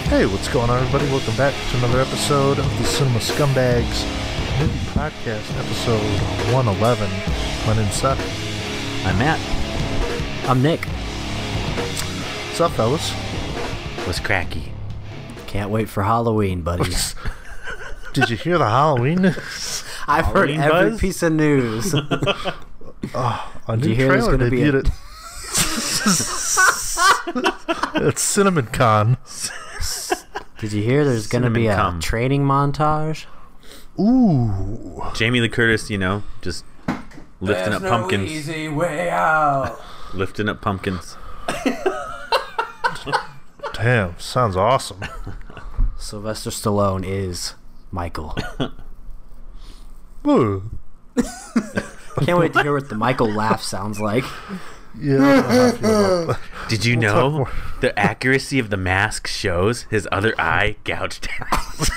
Hey, what's going on, everybody? Welcome back to another episode of the Cinema Scumbags Movie Podcast, episode 111. My name's Seth. I'm Matt. I'm Nick. What's up, fellas? What's cracky? Can't wait for Halloween, buddies. Did you hear the Halloween news? I've heard every piece of news. A new trailer debuted at Cinnamon Con. Did you hear there's going to be a training montage? Ooh. Jamie Lee Curtis, just lifting up pumpkins. There's no easy way out. Lifting up pumpkins. Damn, sounds awesome. Sylvester Stallone is Michael. Ooh. Can't wait to hear what the Michael laugh sounds like. Yeah. Did you know the accuracy of the mask shows his other eye gouged out?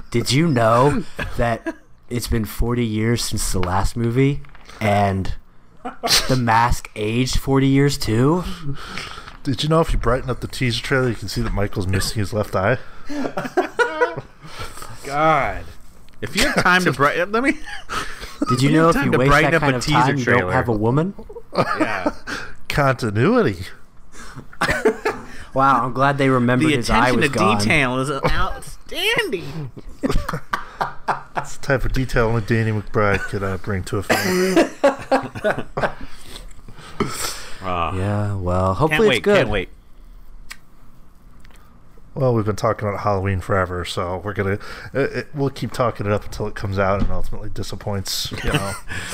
Did you know that it's been 40 years since the last movie and the mask aged 40 years too? Did you know if you brighten up the teaser trailer, you can see that Michael's missing his left eye? God. If you have time to brighten... Let me... Did you know if you waste that kind of time, you don't have a woman? Yeah. Continuity. Wow, I'm glad they remembered his eye was gone. The attention to detail is outstanding. That's the type of detail only Danny McBride could bring to a film. Yeah, well, hopefully it's good. Can't wait. Well, we've been talking about Halloween forever, so we're we'll keep talking it up until it comes out and ultimately disappoints,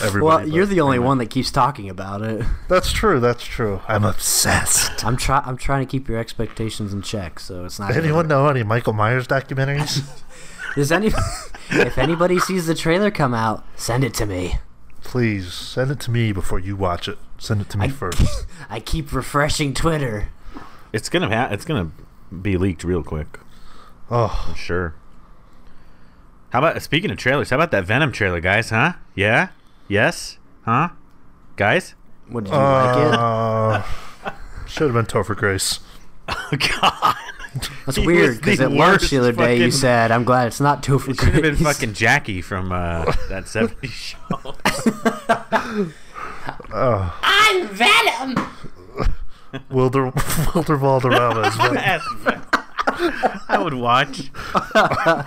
everybody. Well, you're the only one that keeps talking about it. That's true. I'm obsessed. I'm trying to keep your expectations in check, so it's not. Anyone know any Michael Myers documentaries? If anybody sees the trailer come out, send it to me. Please send it to me before you watch it. Send it to me first. I keep refreshing Twitter. It's gonna be leaked real quick. Oh, I'm sure. How about, speaking of trailers, how about that Venom trailer, guys? Huh? Yeah? Yes? Huh? Guys? What, did you like it? Should have been Topher Grace. Oh, God. That's weird, because at lunch the other day you said, I'm glad it's not Topher Grace. It should have been fucking Jackie from that 70s show. I'm Venom! Wilder Valderrama is Venom. I would watch. Yeah,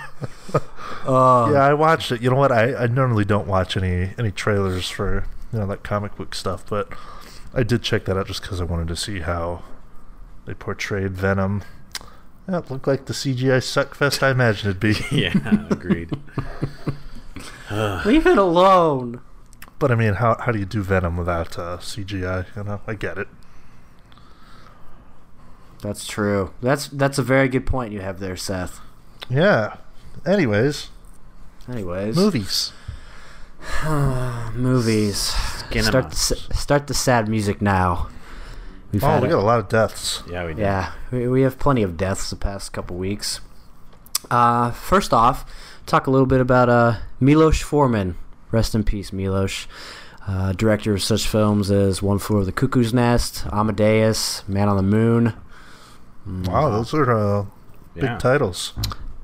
I watched it. You know what? I normally don't watch any trailers for that comic book stuff, but I did check that out just because I wanted to see how they portrayed Venom. Yeah, it looked like the CGI suckfest I imagined it'd be. Yeah, agreed. Leave it alone. But I mean, how do you do Venom without CGI? I get it. That's true. That's a very good point you have there, Seth. Yeah. Anyways. Movies. Movies. Start the sad music now. We got a lot of deaths. Yeah, we do. Yeah, we have plenty of deaths the past couple weeks. First off, talk a little bit about Milos Forman. Rest in peace, Milos. Director of such films as One Flew Over the Cuckoo's Nest, Amadeus, Man on the Moon. Wow, those are big titles.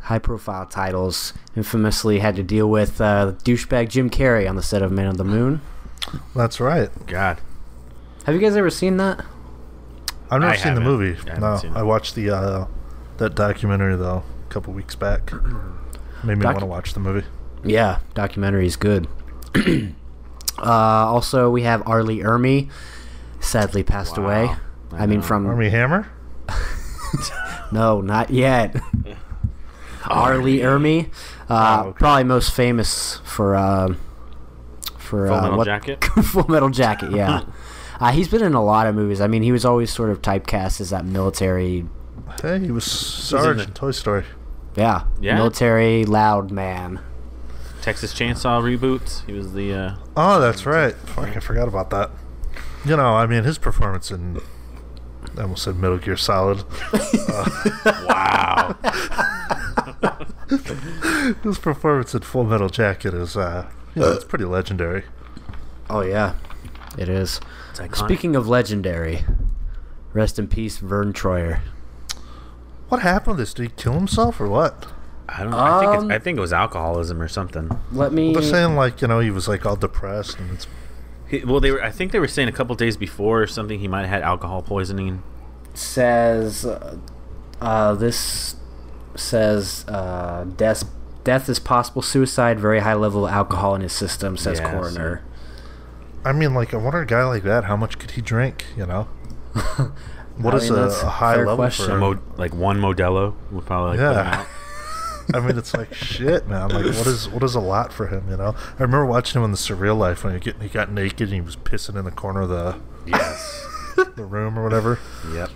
High-profile titles. Infamously had to deal with douchebag Jim Carrey on the set of Man on the Moon. That's right. God. Have you guys ever seen that? I've never seen the movie. No, I watched that documentary, though, a couple weeks back. Made me want to watch the movie. Yeah, documentary is good. Also, we have Arlie Ermy, sadly passed away. I mean, from Armie Hammer? No, not yet. Arlie Ermy, okay. Probably most famous for Full Metal Jacket. Full Metal Jacket, yeah. He's been in a lot of movies. I mean, he was always sort of typecast as that military. Hey, he was Sarge in Toy Story. Yeah, military loud man. Texas Chainsaw reboots. He was the. Oh, that's right. Fuck, I forgot about that. I mean, his performance in. I almost said Metal Gear Solid. Wow. His performance in Full Metal Jacket is, it's pretty legendary. Oh, yeah. It is. Speaking of legendary, Rest in peace, Verne Troyer. What happened to this? Did he kill himself or what? I don't know. I think it was alcoholism or something. Let me. Well, they're saying like he was like all depressed and it's. I think they were saying a couple days before or something he might have had alcohol poisoning. Says this says death is possible suicide, very high level of alcohol in his system, says coroner. I mean, like, I wonder a guy like that, how much could he drink? What is a high level question. for like one Modelo would probably put him out. I mean, it's like shit, man. Like, what is a lot for him? I remember watching him on The Surreal Life when he got naked and he was pissing in the corner of the the room or whatever. Yep.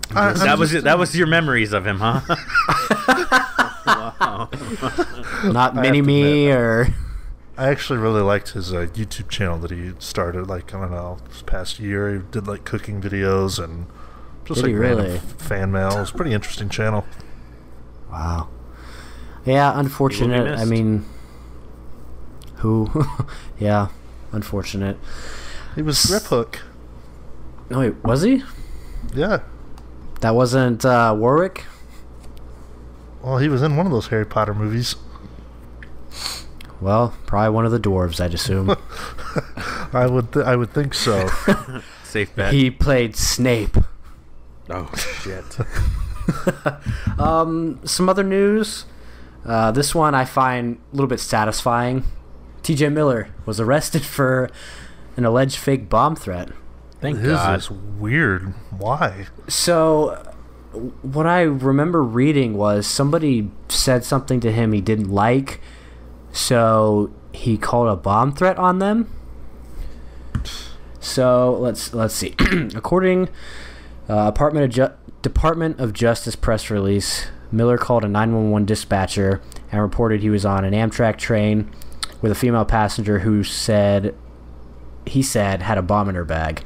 That was your memories of him, huh? Wow. Not Mini-Me or. I actually really liked his YouTube channel that he started. Like, I don't know, this past year he did like cooking videos and just like random fan mail. It was a pretty interesting channel. Wow. Yeah, unfortunate. I mean, who? Yeah, unfortunate. He was Grip Hook. No, wait, was he? Yeah. That wasn't Warwick? Well, he was in one of those Harry Potter movies. Well, probably one of the dwarves, I'd assume. I would think so. Safe bet. He played Snape. Oh, shit. Some other news. This one I find a little bit satisfying. TJ Miller was arrested for an alleged fake bomb threat. Thank God. This is weird. Why? So, what I remember reading was somebody said something to him he didn't like, so he called a bomb threat on them. So let's see. According Department of Justice press release, Miller called a 911 dispatcher and reported he was on an Amtrak train with a female passenger who he said had a bomb in her bag.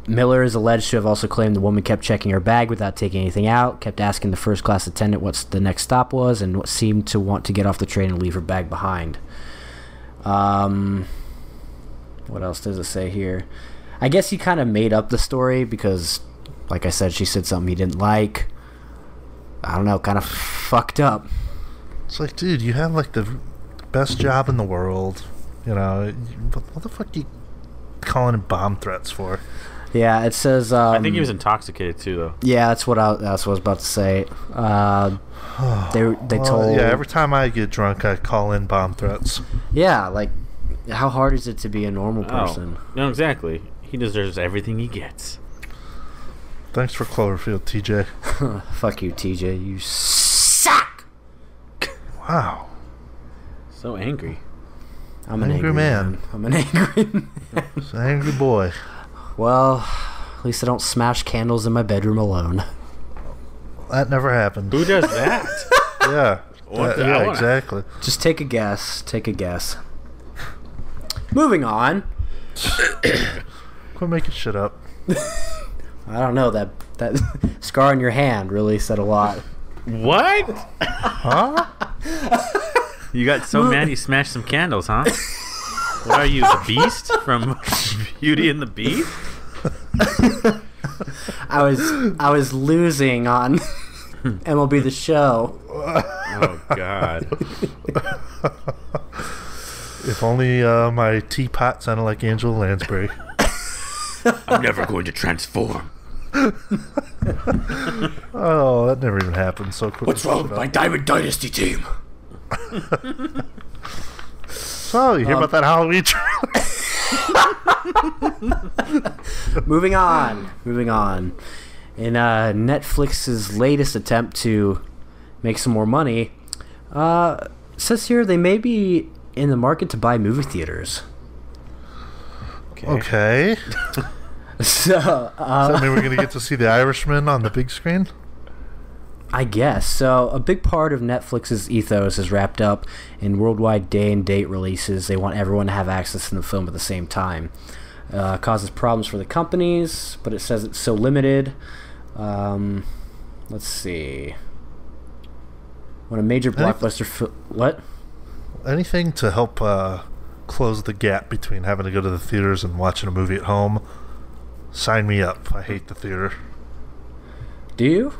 Miller is alleged to have also claimed the woman kept checking her bag without taking anything out, kept asking the first class attendant what the next stop was, and seemed to want to get off the train and leave her bag behind. What else does it say here? I guess he kind of made up the story because, like I said, she said something he didn't like. I don't know, kind of fucked up. It's like, dude, you have like the best job in the world. What the fuck are you calling in bomb threats for? Yeah, it says. I think he was intoxicated too, though. Yeah, that's what I was about to say. They told. Yeah, every time I get drunk, I call in bomb threats. Yeah, like, how hard is it to be a normal person? No, exactly. He deserves everything he gets. Thanks for Cloverfield, TJ. Fuck you, TJ. You suck. Wow. So angry. I'm an angry man. I'm an angry man. It's an angry boy. Well, at least I don't smash candles in my bedroom alone. That never happened. Who does that? Yeah. Yeah, exactly. Just take a guess. Take a guess. Moving on. Quit making shit up. I don't know. That scar on your hand really said a lot. What? Huh? You got so mad you smashed some candles, huh? What are you, the Beast from Beauty and the Beast? I was losing on MLB The Show. Oh God! If only my teapot sounded like Angela Lansbury. I'm never going to transform. Oh, that never even happened. So quick. What's wrong with my Diamond Dynasty team? So, you hear about that Halloween trailer? Moving on. In Netflix's latest attempt to make some more money, says here they may be in the market to buy movie theaters. Okay. So, does that mean we're going to get to see The Irishman on the big screen? I guess. So, a big part of Netflix's ethos is wrapped up in worldwide day and date releases. They want everyone to have access to the film at the same time. Causes problems for the companies, but it says it's so limited. Let's see. When a major blockbuster what? Anything to help close the gap between having to go to the theaters and watching a movie at home, sign me up. I hate the theater. Do you?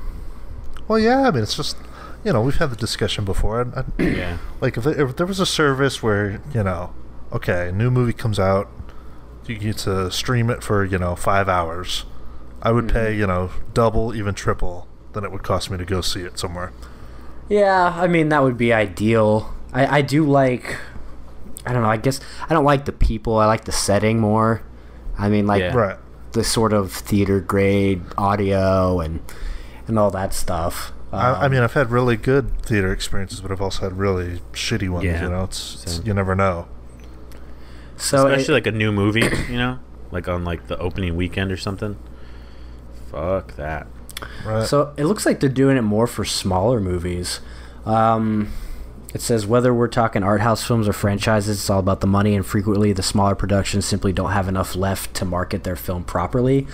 Well, yeah, I mean, it's just, we've had the discussion before. Yeah. Like, if there was a service where, okay, a new movie comes out, you get to stream it for, 5 hours, I would pay, double, even triple than it would cost me to go see it somewhere. Yeah, I mean, that would be ideal. I do like, I don't know, I guess, I don't like the people, I like the setting more. I mean, like, Right. the sort of theater grade audio and all that stuff. I mean, I've had really good theater experiences, but I've also had really shitty ones, It's you never know. So especially like a new movie, like on like the opening weekend or something. Fuck that. Right. So it looks like they're doing it more for smaller movies. It says whether we're talking art house films or franchises, it's all about the money, and frequently the smaller productions simply don't have enough left to market their film properly.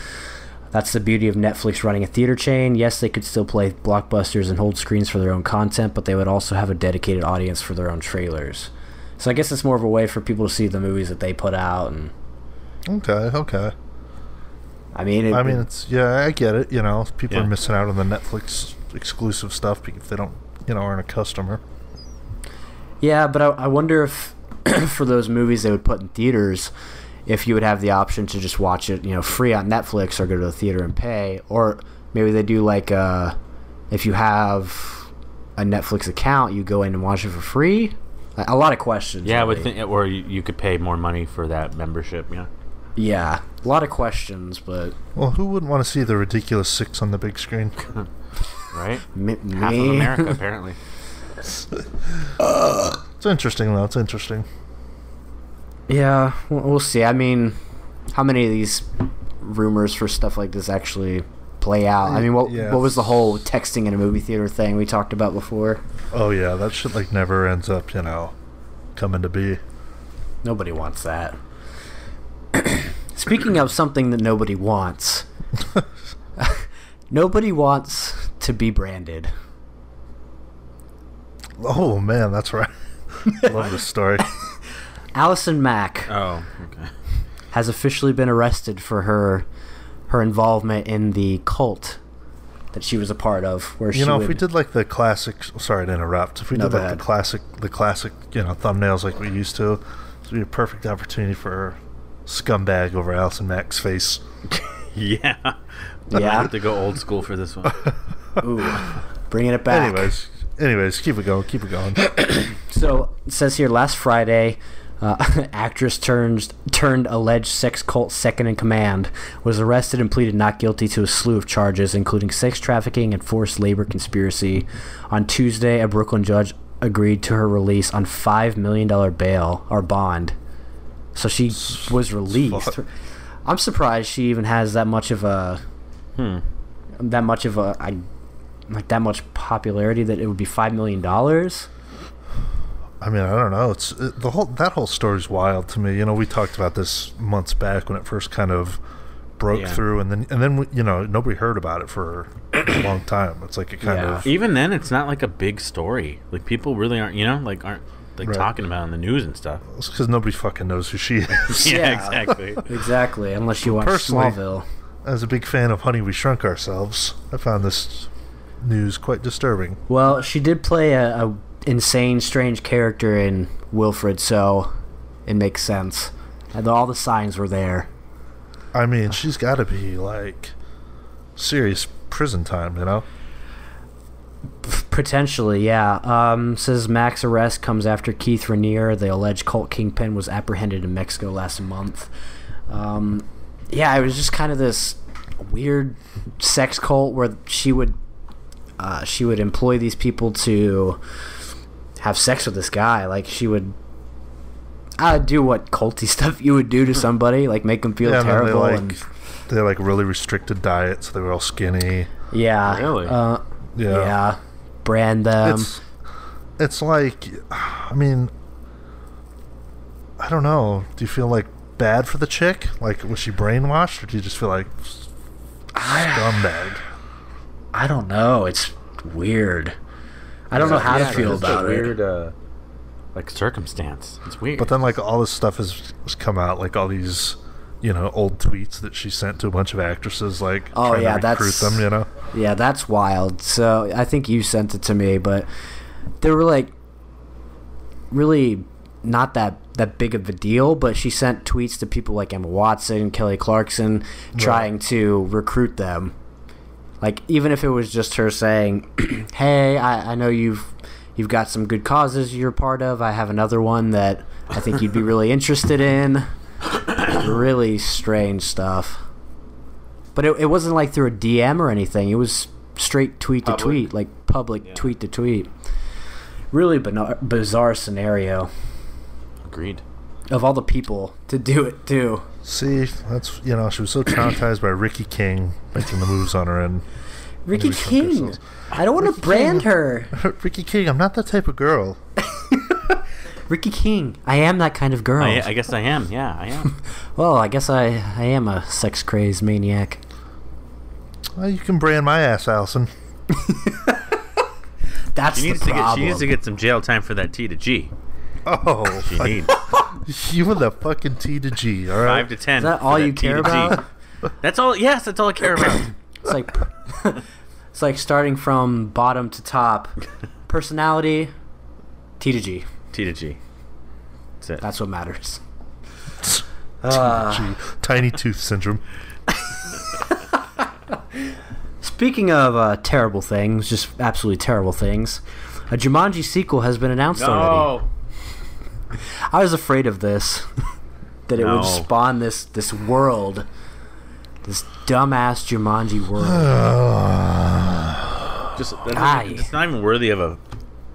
That's the beauty of Netflix running a theater chain. Yes, they could still play blockbusters and hold screens for their own content, but they would also have a dedicated audience for their own trailers. So I guess it's more of a way for people to see the movies that they put out. And Okay. I mean, it's I get it. People are missing out on the Netflix exclusive stuff if they don't, aren't a customer. Yeah, but I wonder if for those movies they would put in theaters, if you would have the option to just watch it, free on Netflix or go to the theater and pay, or maybe they do like if you have a Netflix account, you go in and watch it for free. A lot of questions. Yeah, really. I would think, or you could pay more money for that membership. Yeah. Yeah, a lot of questions, but Well, who wouldn't want to see the ridiculous 6 on the big screen? Right. me. Half of America apparently. It's interesting, though. It's interesting. Yeah, we'll see. I mean, how many of these rumors for stuff like this actually play out? I mean, what was the whole texting in a movie theater thing we talked about before? Oh, yeah, that shit, never ends up, coming to be. Nobody wants that. Speaking of something that nobody wants, nobody wants to be branded. Oh, man, that's right. Love this story. Allison Mack Oh, okay. has officially been arrested for her involvement in the cult that she was a part of. Where if we did the classic, sorry to interrupt, if we did go the classic, thumbnails like we used to, this would be a perfect opportunity for Scumbag over Allison Mack's face. Yeah. I have to go old school for this one. Ooh, bringing it back. Anyways, keep it going. So it says here, last Friday, actress turned alleged sex cult second in command was arrested and pleaded not guilty to a slew of charges, including sex trafficking and forced labor conspiracy. On Tuesday, a Brooklyn judge agreed to her release on $5 million bail or bond. So she was released. I'm surprised she even has that much of a that much popularity that it would be $5 million. I mean, I don't know. That whole story's wild to me. We talked about this months back when it first kind of broke through, and then nobody heard about it for a long time. It's like it kind of even then it's not like a big story. Like people really aren't talking about it on the news and stuff. It's because nobody fucking knows who she is. Yeah, exactly. Unless you watch Smallville. As a big fan of Honey, We Shrunk Ourselves, I found this news quite disturbing. Well, she did play a insane, strange character in Wilfred, so it makes sense. And all the signs were there. I mean, she's got to be serious prison time, Potentially, yeah. Says Macks' arrest comes after Keith Raniere, the alleged cult kingpin, was apprehended in Mexico last month. It was just kind of this weird sex cult where she would employ these people to have sex with this guy. She would do what culty stuff you would do to somebody, make them feel terrible. They really restricted diet, so they were all skinny. Yeah. Really? Yeah. Brand them. It's I mean, I don't know. Do you feel bad for the chick? Was she brainwashed, or do you just feel scumbag? I don't know. It's weird. I don't know how to feel about it. Weird, Like circumstance. It's weird. But then like all this stuff has come out, like all these, old tweets that she sent to a bunch of actresses, like trying to recruit them. Yeah, that's wild. So I think you sent it to me, but they were like really not that big of a deal. But she sent tweets to people like Emma Watson, Kelly Clarkson, trying to recruit them. Like even if it was just her saying, "Hey, I know you've got some good causes you're part of. I have another one that I think you'd be really interested in." Really strange stuff. But it wasn't like through a DM or anything. It was straight tweet to tweet, like public tweet to tweet. Really bizarre scenario. Agreed. Of all the people to do it too. See, that's she was so traumatized by Ricky King making the moves on her and Ricky King. I don't want to brand her. Ricky King, I'm not that type of girl. Ricky King. I am that kind of girl. I guess I am. Yeah, I am. Well, I guess I am a sex-crazed maniac. Well, you can brand my ass, Allison. That's the problem. She needs to get some jail time for that T to G. Oh, she needs. You and the fucking T to G, all right? 5 to 10. Is that all you care about? That's all. Yes, that's all I care about. It's like starting from bottom to top. Personality, T to G. T to G. That's it. That's what matters. T to G. Tiny tooth syndrome. Speaking of terrible things, just absolutely terrible things, a Jumanji sequel has been announced already. I was afraid of this. That it would spawn this world. This dumbass Jumanji world. It's not even worthy of a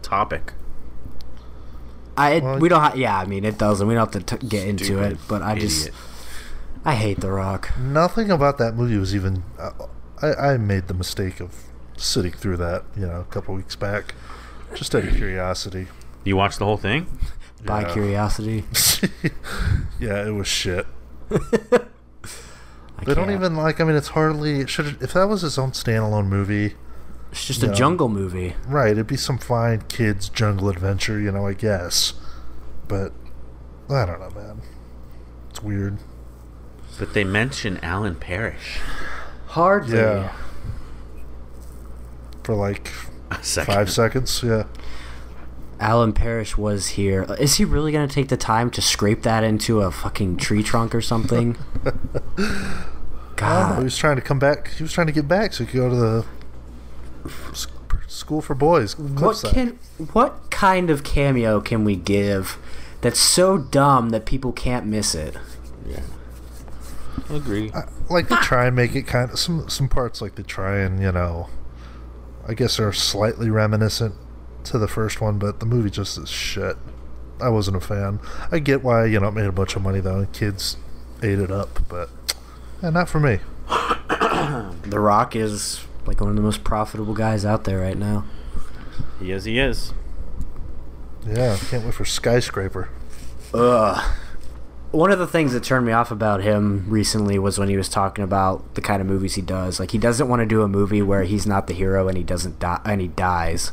topic. We don't. It doesn't. We don't have to get into it. But I hate The Rock. Nothing about that movie was even. I made the mistake of sitting through that, a couple weeks back, just out of curiosity. You watched the whole thing? By curiosity. Yeah, it was shit. They don't even it's hardly. If that was its own standalone movie. It's just a jungle movie. Right, it'd be some fine kids' jungle adventure, I guess. But, I don't know, man. It's weird. But they mention Alan Parrish. Hardly. Yeah. For like a second. 5 seconds, yeah. Alan Parrish was here. Is he really going to take the time to scrape that into a fucking tree trunk or something? God. He was trying to come back. He was trying to get back so he could go to the school for boys. What kind of cameo can we give that's so dumb that people can't miss it? Yeah. I agree. They try and make it kind of some parts, like they try and I guess they're slightly reminiscent to the first one, but the movie just is shit. I wasn't a fan. I get why it made a bunch of money though, and kids ate it up, but not for me. The Rock is like one of the most profitable guys out there right now. He is. Yeah, can't wait for Skyscraper. Ugh. One of the things that turned me off about him recently was when he was talking about the kind of movies he does. Like, he doesn't want to do a movie where he's not the hero and he doesn't die and he dies.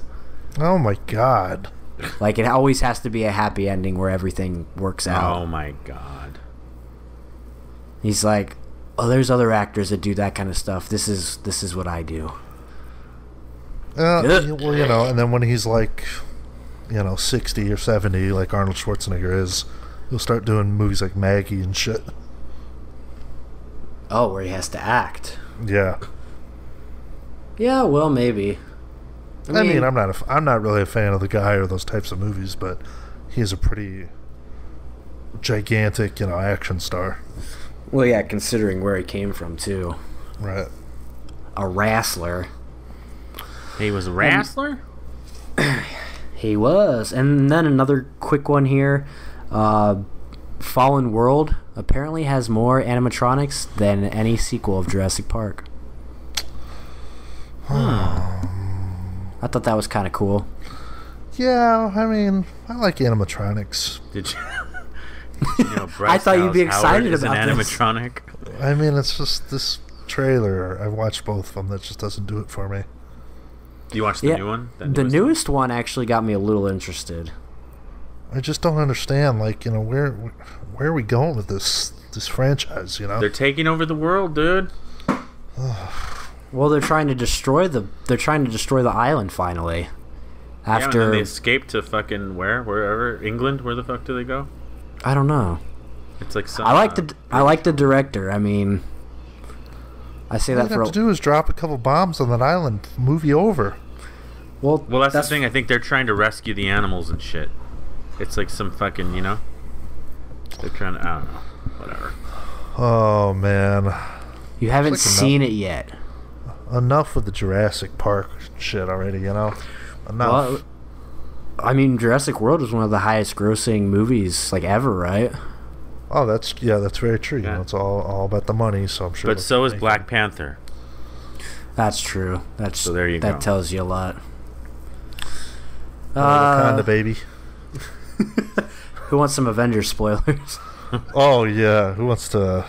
Oh my god. Like, it always has to be a happy ending where everything works out. Oh my god. He's like, oh, there's other actors that do that kind of stuff. This is what I do. Well, and then when he's like, 60 or 70, like Arnold Schwarzenegger is, he'll start doing movies like Maggie and shit. Oh, where he has to act. Yeah. Yeah, well, maybe. I mean, I'm not really a fan of the guy or those types of movies, but he is a pretty gigantic, action star. Well, yeah, considering where he came from too. Right. A wrestler. He was a wrestler? He was. And then another quick one here. Fallen World apparently has more animatronics than any sequel of Jurassic Park. I thought that was kind of cool. Yeah, I mean, I like animatronics. Did you know Bryce I thought you'd be excited Howard about is an this. animatronic? I mean, it's just this trailer. I've watched both of them. That just doesn't do it for me. You watched the new one? The newest one actually got me a little interested. I just don't understand. Like, you know, where are we going with this franchise? You know, They're taking over the world, dude. Well, they're trying to destroy the island finally. Yeah, and After then they escape to fucking wherever England. Where the fuck do they go? I don't know. It's like some. I like the director. I mean, I say all that you for have to do is drop a couple bombs on that island. Movie over. well, Well, that's the thing. I think they're trying to rescue the animals and shit. It's like some fucking, you know. They're trying to. I don't know. Whatever. Oh man, You haven't It's like seen it yet. enough with the Jurassic Park shit already. You know, enough. Well, I mean, Jurassic World was one of the highest grossing movies like ever, right? Oh, that's very true. You Yeah. know, it's all about the money. So I'm sure. But so is Black Panther. That's true. So there you that go. tells you a lot. Wakanda, baby. Who wants some Avengers spoilers? Oh yeah, who wants to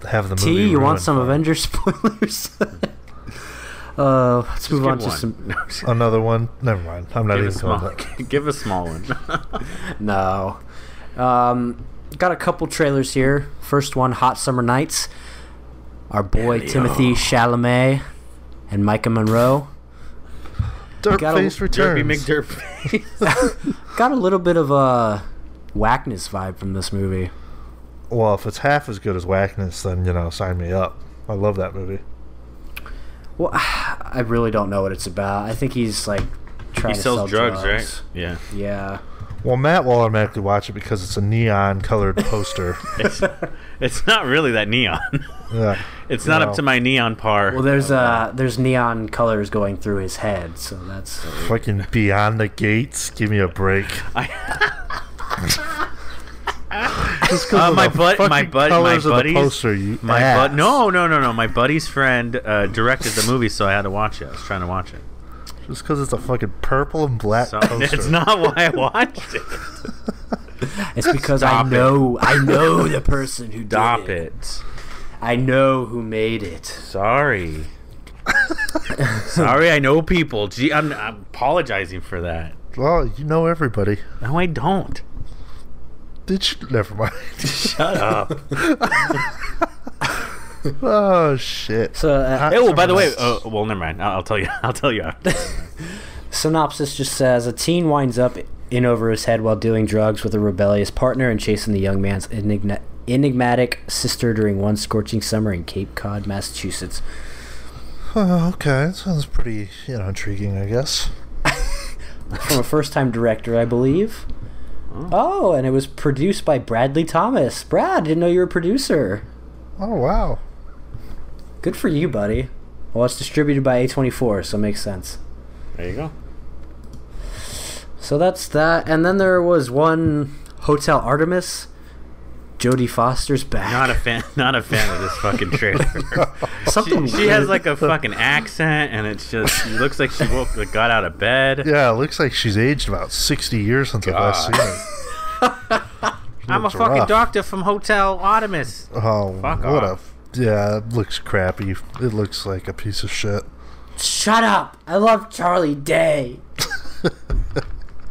have the movie? T, you want ruined some for him? Avengers spoilers? Let's move on to some. Another one. Never mind. I'm not Give a even going small. that. Give a small one. No. Got a couple trailers here. First one, Hot Summer Nights. Our boy Timothy Chalamet and Micah Monroe. Dirtface Derpy returns. McDerpy. Got a little bit of a whackness vibe from this movie. Well, if it's half as good as Whackness, then, you know, sign me up. I love that movie. Well, I really don't know what it's about. I think he's like trying He to sells sell drugs, right? Yeah. Yeah. Well, Matt will automatically watch it because it's a neon-colored poster. It's not really that neon. Yeah. It's not No. up to my neon par. Well, there's neon colors going through his head, so that's Fucking Beyond the Gates. Give me a break. Just 'cause of my the bud- my fucking bud- my colors of the buddies- poster, you My ass. no. My buddy's friend directed the movie, so I had to watch it. I was trying to watch it. Just because it's a fucking purple and black So, poster. it's not why I watched it. it's because Stop I know the person who Stop did it. it. I know who made it. Sorry. Sorry, I know people. Gee, I'm apologizing for that. Well, you know everybody. No, I don't. Did you? Never mind. Shut up. Oh, shit. So Hey, well, by the way, well, never mind. I'll tell you. I'll tell you after. synopsis just says a teen winds up in over his head while doing drugs with a rebellious partner and chasing the young man's enigmatic sister during one scorching summer in Cape Cod, Massachusetts. Oh, okay. That sounds pretty, intriguing, I guess. From a first-time director, I believe. Oh, and it was produced by Bradley Thomas. Brad, didn't know you were a producer. Oh, wow. Good for you, buddy. Well, it's distributed by A24, so it makes sense. There you go. So that's that. And then there was one, Hotel Artemis. Jodie Foster's back. Not a fan of this fucking trailer. Something she has like a fucking accent, and it's just she looks like she got out of bed. Yeah, it looks like she's aged about 60 years since I've last seen her. I'm a looks fucking rough. doctor from Hotel Artemis. Oh, Fuck what off. yeah, it looks crappy. It looks like a piece of shit. Shut up! I love Charlie Day.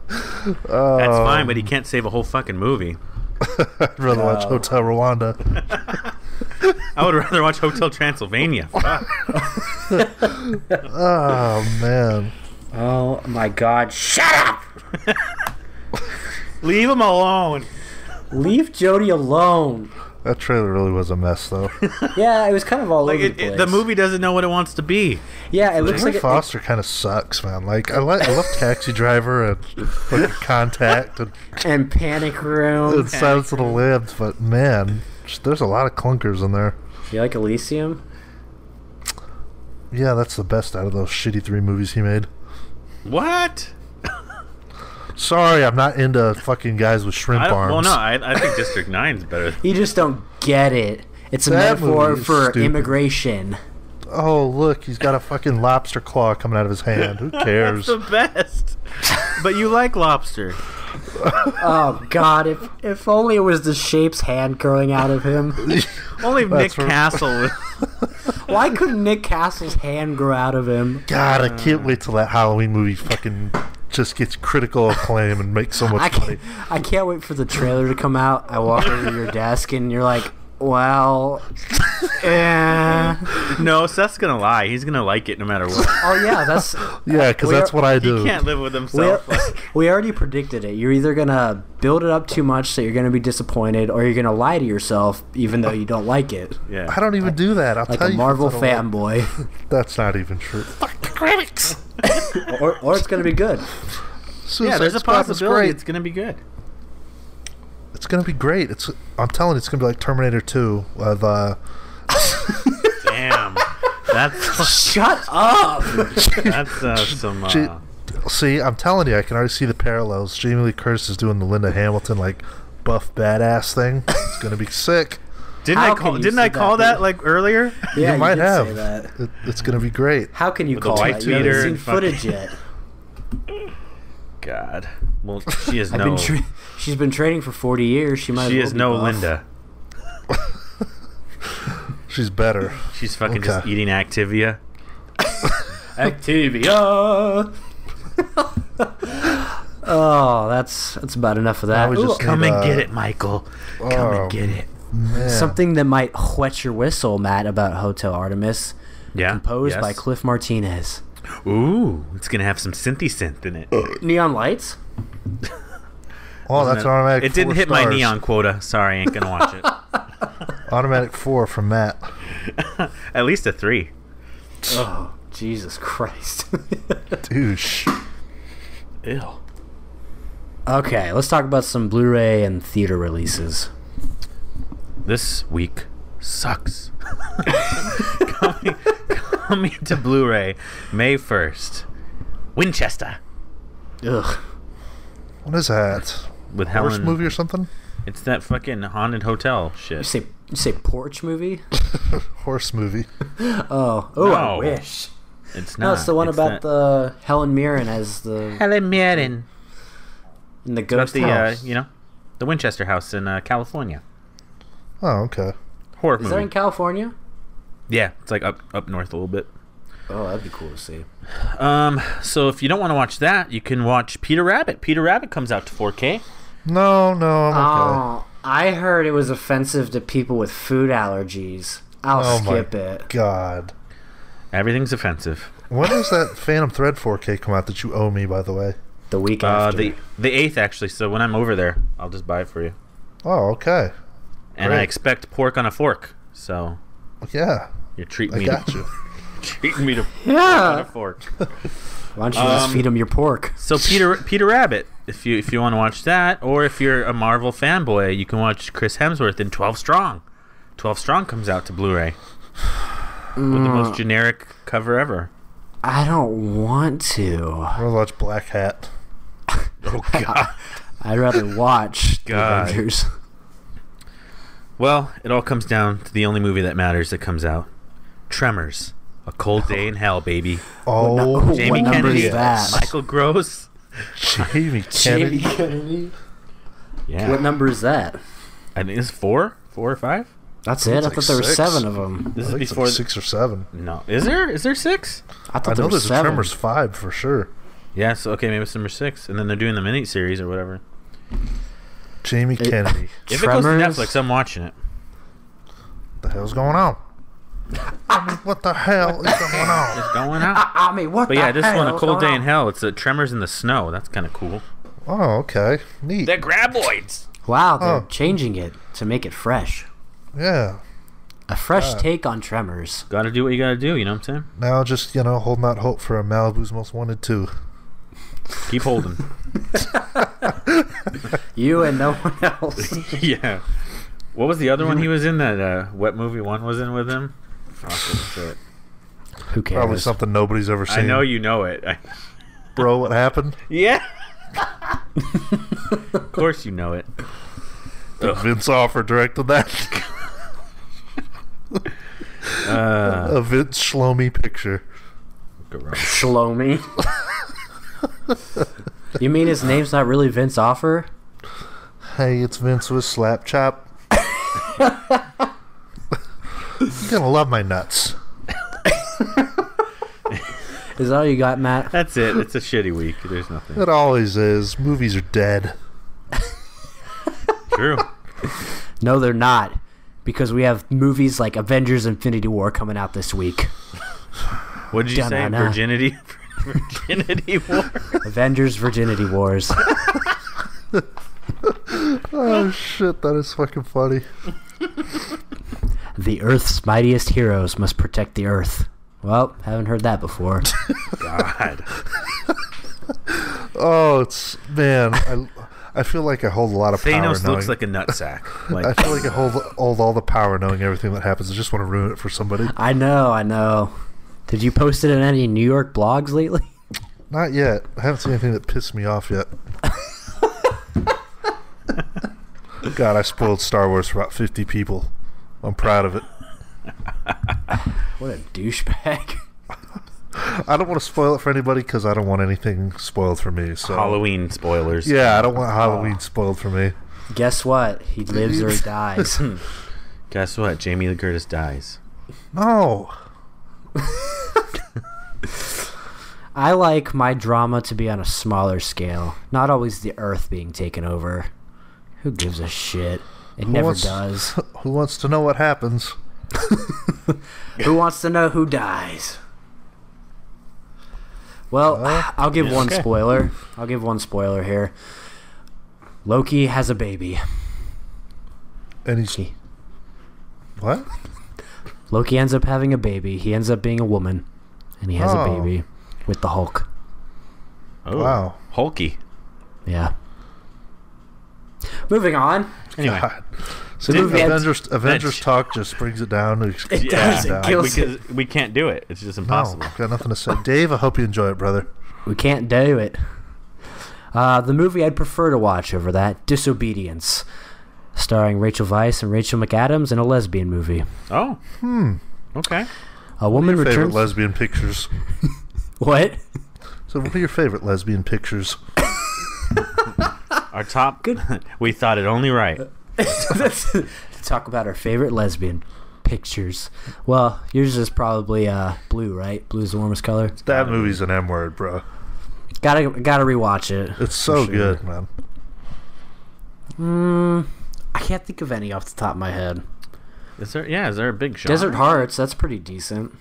That's fine, but he can't save a whole fucking movie. I'd rather watch Hotel Rwanda. I would rather watch Hotel Transylvania. Fuck. Oh, man. Oh my God! Shut up! Leave him alone. Leave Jodie alone. That trailer really was a mess, though. Yeah, it was kind of all Like over the place. the movie doesn't know what it wants to be. Yeah, it looks Jodie like Foster kind of sucks, man. Like, I love Taxi Driver and fucking Contact and Panic Room. and Silence of the Lambs, but man, there's a lot of clunkers in there. You like Elysium? Yeah, that's the best out of those shitty 3 movies he made. What? Sorry, I'm not into fucking guys with shrimp arms. Well, no, I think District 9's better. You just don't get it. It's a That metaphor movie is for stupid. immigration. Oh, look, he's got a fucking lobster claw coming out of his hand. Who cares? That's the best. But you like lobster. Oh God! If only it was the Shape's hand growing out of him. Only Nick That's right. Castle. Why couldn't Nick Castle's hand grow out of him? God, I can't wait till that Halloween movie fucking just gets critical acclaim and makes so much money. I can't wait for the trailer to come out. I walk over to your desk and you're like, well, No, Seth's gonna lie. He's gonna like it no matter what. Oh yeah, that's because that's what I do. He can't live with himself. We already predicted it. You're either gonna build it up too much so you're gonna be disappointed, or you're gonna lie to yourself even though you don't like it. Yeah. I don't even do that. I'll Like tell a you. Marvel if I don't fanboy. That's not even true. Fuck the critics. or it's gonna be good. Yeah, there's a Squad was possibility great. it's gonna be good. It's gonna be great. I'm telling you, it's gonna be like Terminator 2 with Damn. That's Shut up. that's some. See, I'm telling you, I can already see the parallels. Jamie Lee Curtis is doing the Linda Hamilton like buff badass thing. It's gonna be sick. Didn't I call that like earlier? Yeah, You might did have. say that. It's gonna be great. How can you With the call white that? You haven't tweeter seen and fucking- footage yet. God. Well, she is no. She's been training for 40 years. She might. She as is well no be buff. Linda. She's better. She's fucking Okay. just eating Activia. Activia. Oh, that's about enough of that. Now we just Come need, and get it, Michael. Come and get it. Man. Something that might whet your whistle, Matt, about Hotel Artemis. Yeah. Composed yes. by Cliff Martinez. Ooh, it's gonna have some synthy synth in it. Neon lights. Oh, that's an automatic. It didn't 4 hit my stars. neon quota. Sorry, ain't gonna watch it. Automatic 4 from Matt. At least a 3. Oh, Jesus Christ. Douche. Ew. Okay, let's talk about some Blu-ray and theater releases. This week sucks. coming to Blu-ray May 1st. Winchester Ugh. What is that? with Horse Helen. movie or something? It's that fucking haunted hotel shit. You say porch movie? Horse movie. Oh, I No. wish. It's not. No, it's the one about that- the Helen Mirren as the Helen Mirren. in the It's about ghost the house. the Winchester house in California. Oh, okay. Horror Is movie. that in California? Yeah, it's like up north a little bit. Oh, that'd be cool to see. So if you don't want to watch that, you can watch Peter Rabbit. Peter Rabbit comes out to 4K. No, I'm okay. Oh, I heard it was offensive to people with food allergies. I'll skip it. God. Everything's offensive. When does that Phantom Thread 4K come out that you owe me, by the way? The week after. The 8th actually. So when I'm over there, I'll just buy it for you. Oh, okay. And Great. I expect pork on a fork. So Yeah, you're treating I me got to you. treating me to pork on Yeah. a fork. Why don't you just feed them your pork? So Peter Rabbit, if you want to watch that, or if you're a Marvel fanboy, you can watch Chris Hemsworth in 12 Strong. 12 Strong comes out to Blu-ray with the most generic cover ever. I don't want to. I'm gonna watch Black Hat. Oh God. I'd rather watch the God. Avengers. Well, it all comes down to the only movie that matters that comes out. Tremors. A Cold Day in Hell, baby. Oh, What Jamie number Kennedy, is that? Michael Gross. Jamie Jamie Kennedy. Kennedy. Yeah. What number is that? I think it's 4 or 5. That's think it. it's I like thought there were 6. 7 of them. This I is think it's before. like 6 or 7. No, is there? Is there 6? I thought I there know were there's a 7. Tremors 5 for sure. Yeah. So okay, maybe it's number 6, and then they're doing the mini series or whatever. Jamie Kennedy. If it goes to Tremors? Netflix, I'm watching it. What the hell's going on? I mean, what the hell is going on? It's going out. I mean, what But the yeah, this hell one, A is Cold going Day in on? Hell. It's Tremors in the Snow. That's kind of cool. Oh, okay. Neat. They're graboids. Wow, they're Oh. changing it to make it fresh. Yeah. A fresh take on Tremors. Got to do what you got to do. You know what I'm saying? Now just, holding out hope for a Malibu's Most Wanted 2. Keep holding. You and no one else. Yeah. What was the other one he was in? That Wet Movie 1 was in with him? Fuck, what was it? Who cares? Probably something nobody's ever seen. I know you know it. Bro, what happened? Yeah. Of course you know it. Vince Offer directed that. A Vince Shlomi picture. Shlomi. You mean his name's not really Vince Offer? Hey, it's Vince with Slap Chop. You're gonna love my nuts. Is that all you got, Matt? That's it. It's a shitty week. There's nothing. It always is. Movies are dead. True. No, they're not. Because we have movies like Avengers Infinity War coming out this week. What did you say? Virginity? Virginity War? Avengers Virginity Wars. Oh, shit. That is fucking funny. The Earth's mightiest heroes must protect the Earth. Well, haven't heard that before. God. Oh, it's... Man, I feel like I hold a lot of power Thanos knowing... looks like a nutsack. I feel like I hold all the power knowing everything that happens. I just want to ruin it for somebody. I know. Did you post it in any New York blogs lately? Not yet. I haven't seen anything that pissed me off yet. God, I spoiled Star Wars for about 50 people. I'm proud of it. What a douchebag. I don't want to spoil it for anybody because I don't want anything spoiled for me. So Halloween spoilers. Yeah, I don't want Halloween spoiled for me. Guess what? He lives or he dies. Guess what? Jamie Lee Curtis dies. No. I like my drama to be on a smaller scale, not always the Earth being taken over. Who gives a shit? It never does. Who wants to know what happens? Who wants to know who dies? Well, I'll give one spoiler. I'll give one spoiler here. Loki has a baby. And he's... What? Loki ends up having a baby. He ends up being a woman. And he has a baby with the Hulk. Oh, wow. Hulky. Yeah. Moving on. Anyway. God. So Avengers talk just brings it down. It does. It kills because we can't do it. It's just impossible. No, got nothing to say. Dave, I hope you enjoy it, brother. We can't do it. The movie I'd prefer to watch over that, Disobedience, starring Rachel Weisz and Rachel McAdams in a lesbian movie. Oh. Okay. A woman what are your returns... favorite lesbian pictures? What? So what are your favorite lesbian pictures? Our top... Good. We thought it only right. Talk about our favorite lesbian pictures. Well, yours is probably blue, right? Blue's the warmest color. That movie's an M word, bro. Gotta rewatch it. It's so good, man. I can't think of any off the top of my head. Is there a big genre? Desert Hearts, that's pretty decent.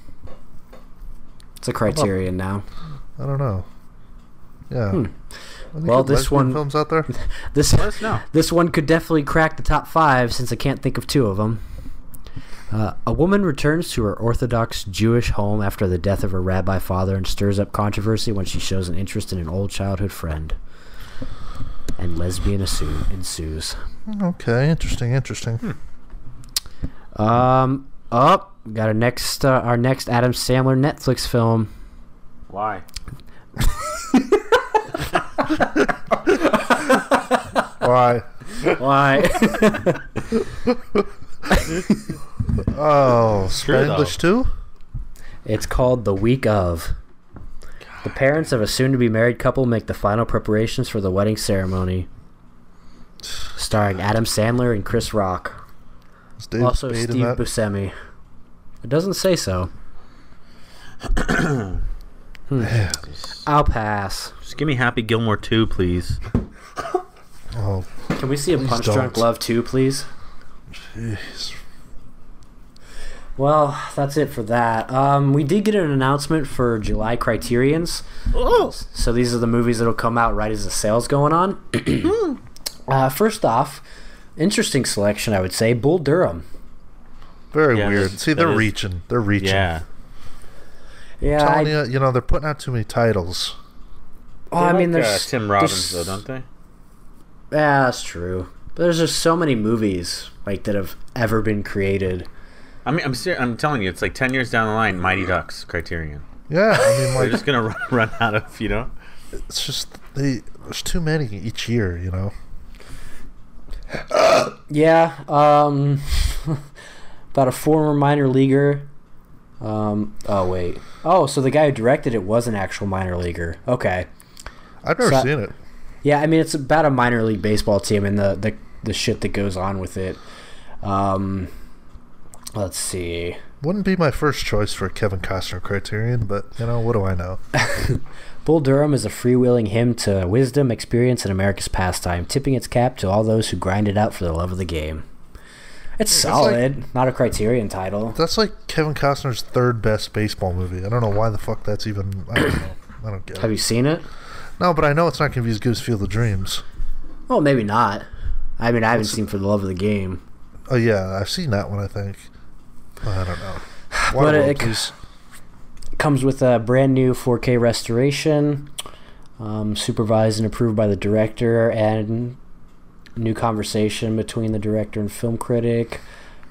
It's a Criterion now. I don't know. Yeah. Well, this one films out there. This one could definitely crack the top 5 since I can't think of 2 of them. A woman returns to her Orthodox Jewish home after the death of her rabbi father and stirs up controversy when she shows an interest in an old childhood friend. And lesbian ensues. Okay, interesting. Got our next Adam Sandler Netflix film. Why? Why? Oh, Spanglish too? It's called The Week of. The parents of a soon-to-be married couple make the final preparations for the wedding ceremony. Starring Adam Sandler and Chris Rock. Also Steve Buscemi. It doesn't say so. I'll pass. Just give me Happy Gilmore 2, please. Oh, can we see a Punch Drunk Love 2, please? Jeez. Well, that's it for that. We did get an announcement for July Criterions. Oh. So these are the movies that'll come out right as the sale's going on. First off, interesting selection, I would say. Bull Durham. Very weird. See, they're reaching. Yeah. Yeah. I'm telling you, they're putting out too many titles. Oh, I mean, there's Tim Robbins, though, don't they? Yeah, that's true. But there's just so many movies that have ever been created. I mean, I'm telling you, it's like 10 years down the line, Mighty Ducks, Criterion. Yeah, I mean, they're just gonna run out of, It's just there's too many each year, Yeah. About a former minor leaguer. Oh wait. Oh, so the guy who directed it was an actual minor leaguer. Okay. I've never seen it. Yeah, I mean, it's about a minor league baseball team and the shit that goes on with it. Let's see. Wouldn't be my first choice for a Kevin Costner Criterion, but, what do I know? Bull Durham is a freewheeling hymn to wisdom, experience, and America's pastime, tipping its cap to all those who grind it out for the love of the game. It's solid. Not a Criterion title. That's like Kevin Costner's third best baseball movie. I don't know why the fuck that's even... I don't know. I don't get it. Have you seen it? No, but I know it's not going to be as good as Field of Dreams. Well, maybe not. I mean, I haven't seen For the Love of the Game. Oh, yeah. I've seen that one, I think. I don't know. But it comes with a brand new 4K restoration, supervised and approved by the director, and new conversation between the director and film critic.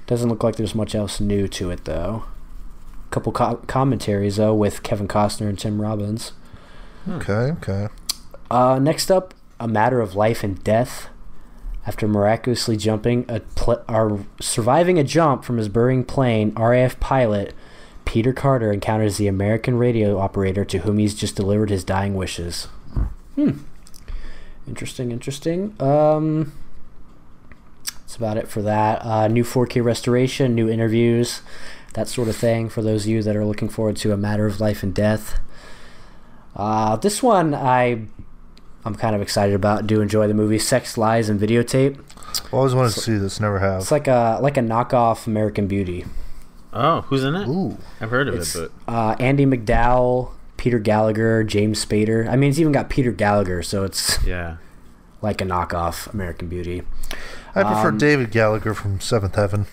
Doesn't look like there's much else new to it, though. A couple commentaries, though, with Kevin Costner and Tim Robbins. Okay. Next up, A Matter of Life and Death. After miraculously surviving a jump from his burning plane, RAF pilot Peter Carter encounters the American radio operator to whom he's just delivered his dying wishes. Interesting. That's about it for that. New 4K restoration, new interviews, that sort of thing for those of you that are looking forward to A Matter of Life and Death. This one I'm kind of excited about. Do enjoy the movie. Sex, Lies, and Videotape. Always wanted to see this. Never have. It's like a knockoff American Beauty. Oh, who's in it? Ooh. I've heard of it, but... Andy McDowell, Peter Gallagher, James Spader. I mean, it's even got Peter Gallagher, so it's like a knockoff American Beauty. I prefer David Gallagher from Seventh Heaven.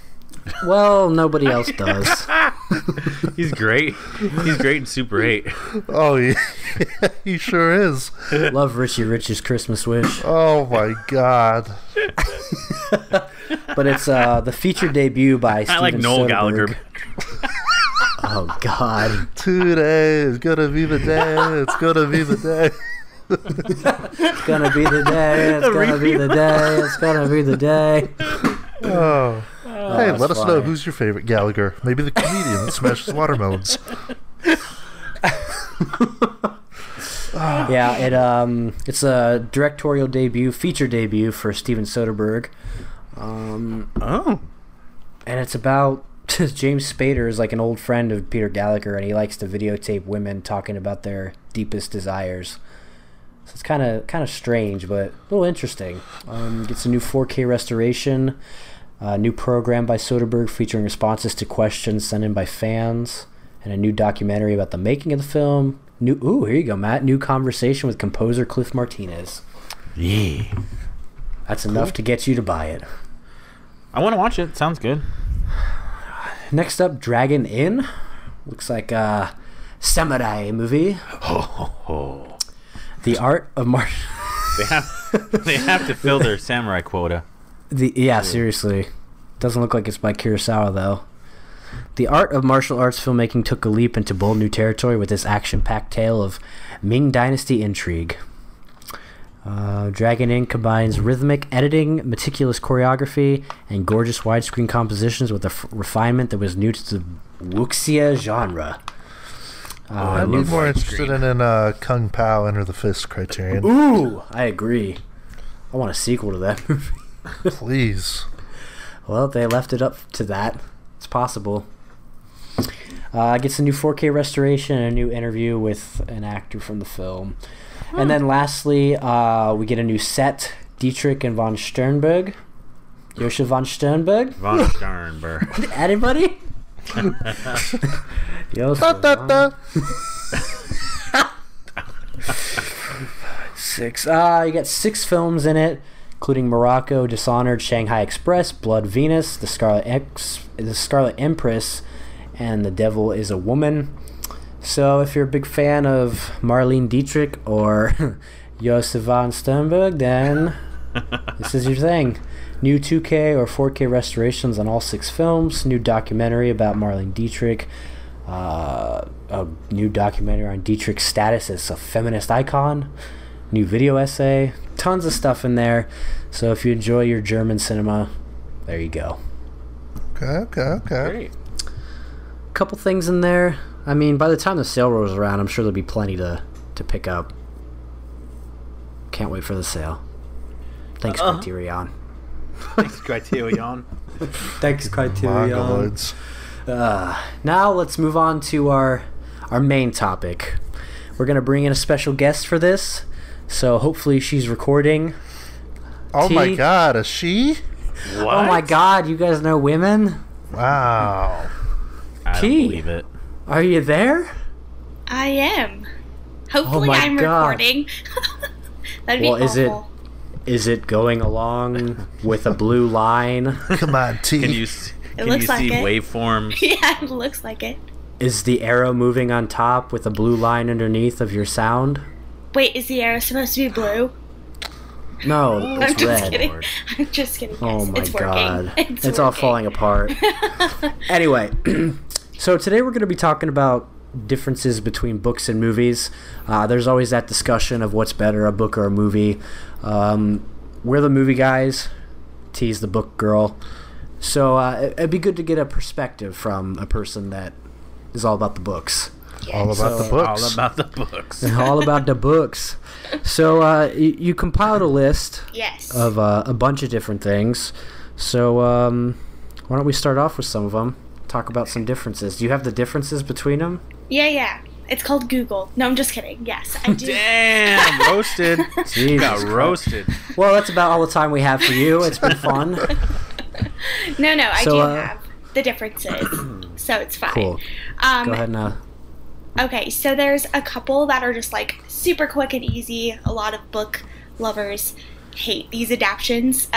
Well, nobody else does. He's great. He's great in Super 8. Oh, yeah. He sure is. Love Richie Rich's Christmas Wish. Oh, my God. But it's the feature debut by Steven I like Noel Soderbergh. Gallagher. Oh, God. Today is gonna be the day. It's gonna be the day. It's gonna be the day. It's gonna be the day. It's gonna be the day. Oh. Hey, let us know funny. who's your favorite Gallagher. Maybe the comedian that smashes watermelons. Yeah, it's a directorial debut, feature debut for Steven Soderbergh. And it's about James Spader is like an old friend of Peter Gallagher, and he likes to videotape women talking about their deepest desires. So it's kind of strange, but a little interesting. Gets a new 4K restoration, a new program by Soderbergh featuring responses to questions sent in by fans, and a new documentary about the making of the film. Here you go, Matt. New conversation with composer Cliff Martinez. Yeah. That's enough to get you to buy it. I want to watch it. Sounds good. Next up, Dragon Inn. Looks like a samurai movie. The Art of Martial... They have to fill their samurai quota. Seriously. Doesn't look like it's by Kurosawa, though. The Art of Martial Arts filmmaking took a leap into bold new territory with this action-packed tale of Ming Dynasty intrigue. Dragon Inn combines rhythmic editing, meticulous choreography, and gorgeous widescreen compositions with a refinement that was new to the wuxia genre. I'd be more interested in Kung Pao Enter the Fist Criterion. Ooh, I agree. I want a sequel to that movie. Please. Well, they left it up to that. It's possible. Gets a new 4K restoration and a new interview with an actor from the film. And then lastly, we get a new set, Dietrich and von Sternberg. Josef von Sternberg? Von Sternberg. Anybody? Six. You got 6 films in it, including Morocco, Dishonored, Shanghai Express, Blood Venus, The Scarlet Empress, and The Devil is a Woman. So if you're a big fan of Marlene Dietrich or Josef von Sternberg, then this is your thing. New 2K or 4K restorations on all 6 films, new documentary about Marlene Dietrich, a new documentary on Dietrich's status as a feminist icon, new video essay, tons of stuff in there. So if you enjoy your German cinema, there you go. Okay. Great. Couple things in there. I mean, by the time the sale rolls around, I'm sure there'll be plenty to pick up. Can't wait for the sale. Thanks, Criterion. Thanks, Criterion. Thanks, Criterion. Mongoloids. Now let's move on to our main topic. We're going to bring in a special guest for this, so hopefully she's recording. Oh my God, a she? What? Oh my God, you guys know women? Wow. I don't T, believe it. are you there? I am. Hopefully my I'm God. recording. That'd be Well, awful. is it going along with a blue line? Come on, T. Can you looks like see it. waveforms? Yeah, it looks like it. Is the arrow moving on top with a blue line underneath of your sound? Wait, is the arrow supposed to be blue? No, I'm it's just red. kidding. I'm just kidding. Yes, Oh my it's working. God. It's all working. falling apart. Anyway, so today we're going to be talking about differences between books and movies. There's always that discussion of what's better, a book or a movie. We're the movie guys. T's the book girl. So it'd be good to get a perspective from a person that is all about the books. All about the books. All about the books. All about the books. So you compiled a list Yes. of a bunch of different things. So why don't we start off with some of them? Talk about some differences. Do you have the differences between them? Yeah. It's called Google. No, I'm just kidding. Yes, I do. Damn, roasted. Jesus Got Christ. roasted. Well, that's about all the time we have for you. It's been fun. No, I So, do have the differences, so it's fine. Cool. Go ahead and Okay, so there's a couple that are just like super quick and easy. A lot of book lovers hate these adaptations.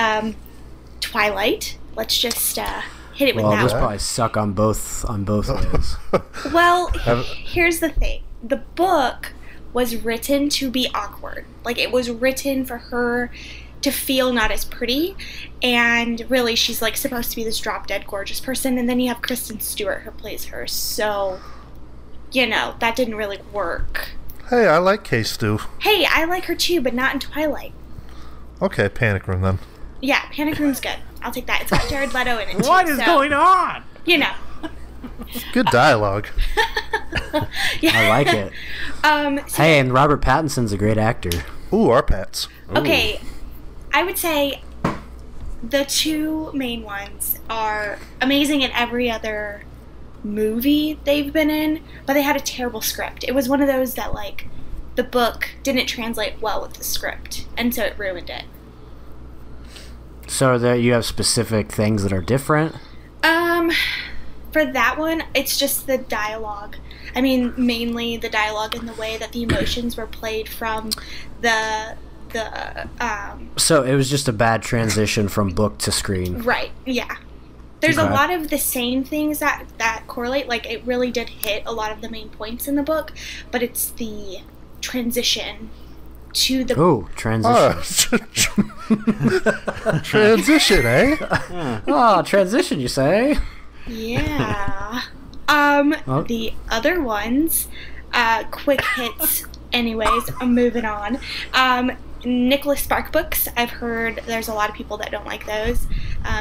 Twilight. Let's just hit it with well, that those one. probably suck on both ways. Well, here's the thing. The book was written to be awkward. Like, it was written for her to feel not as pretty. And really, she's, like, supposed to be this drop-dead gorgeous person. And then you have Kristen Stewart who plays her. So, you know, that didn't really work. Hey, I like K-Stew. Hey, I like her too, but not in Twilight. Okay, Panic Room then. Yeah, Panic Room's good. I'll take that. It's got Jared Leto in it too. What is going on? You know. Good dialogue. Yeah. I like it. So Hey, and Robert Pattinson's a great actor. Ooh, our pets. okay, I would say the two main ones are amazing in every other movie they've been in, but they had a terrible script. It was one of those that, like, the book didn't translate well with the script, and so it ruined it. So that you have specific things that are different. For that one, it's just the dialogue. I mean, mainly the dialogue and the way that the emotions were played from the So it was just a bad transition from book to screen. right, yeah. There's Okay. a lot of the same things that correlate. Like, it really did hit a lot of the main points in the book, but it's the transition to the Ooh, transition. Transition, eh? Oh, transition, you say? yeah. Oh. The other ones, quick hits. Anyways, I'm moving on. Nicholas Spark books. I've heard there's a lot of people that don't like those,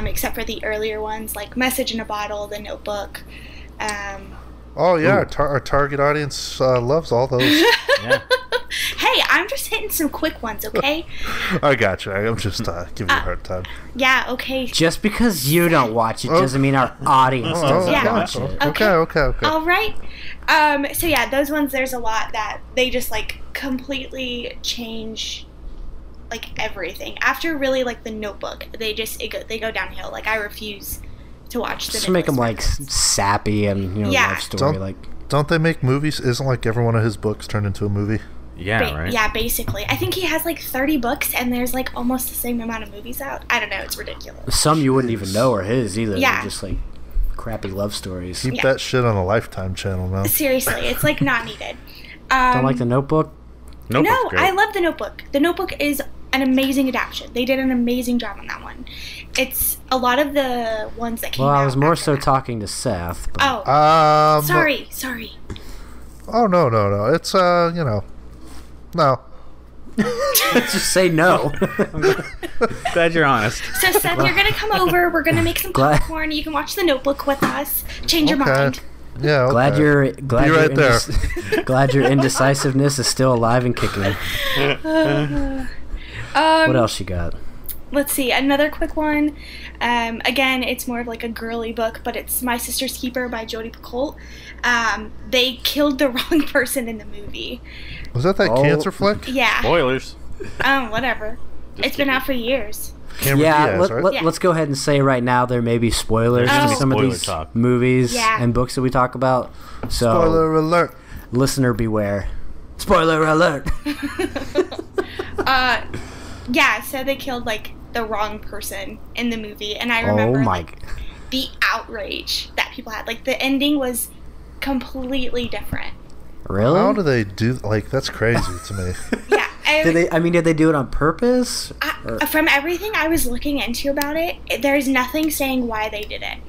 except for the earlier ones like Message in a Bottle, The Notebook. Oh, yeah, our target audience loves all those. Yeah. Hey, I'm just hitting some quick ones, okay? I got you. I'm just giving you a hard time. Yeah, okay. Just because you don't watch it doesn't mean our audience doesn't Yeah. watch it. Okay. All right. So yeah, those ones, there's a lot that they just like completely change like everything. After really like The Notebook, they go downhill. Like, I refuse to watch the Just make them like Nicholas Sparks. sappy and Yeah. love story. Don't- Like Don't they make movies? Isn't like every one of his books turned into a movie? Yeah, right? Yeah, basically. I think he has like 30 books and there's like almost the same amount of movies out. I don't know, it's ridiculous. some you wouldn't even know are his either. Yeah. They're just like crappy love stories. Keep Yeah. that shit on the Lifetime channel now. Seriously, it's like not needed. Don't like The Notebook? Notebook's No, great. I love The Notebook. The Notebook is an amazing adaptation. They did an amazing job on that one. It's a lot of the ones that came Well, out. I was more after so that. talking to Seth. But Oh, sorry. Oh, no. It's, no. let's just say no. Glad you're honest. So, Seth, you're going to come over. We're going to make some Glad- popcorn. You can watch The Notebook with us. Change your Okay. mind. Yeah, okay. Glad you're right there. glad your indecisiveness is still alive and kicking. What else you got? let's see, another quick one. Again, it's more of like a girly book, but it's My Sister's Keeper by Jodi Picoult. They killed the wrong person in the movie. Was that cancer flick? Yeah. Spoilers. Whatever. It's been out for years. Cameron Diaz, right? Let's go ahead and say right now there may be spoilers There's in some of spoiler these talk. movies and books that we talk about. So, Spoiler alert. listener beware. Spoiler alert. Yeah, so they killed, like, the wrong person in the movie, and I remember the outrage that people had. Like, the ending was completely different. Really? How do they do? Like, that's crazy to me. Yeah. Did they do it on purpose? From everything I was looking into about it, there's nothing saying why they did it.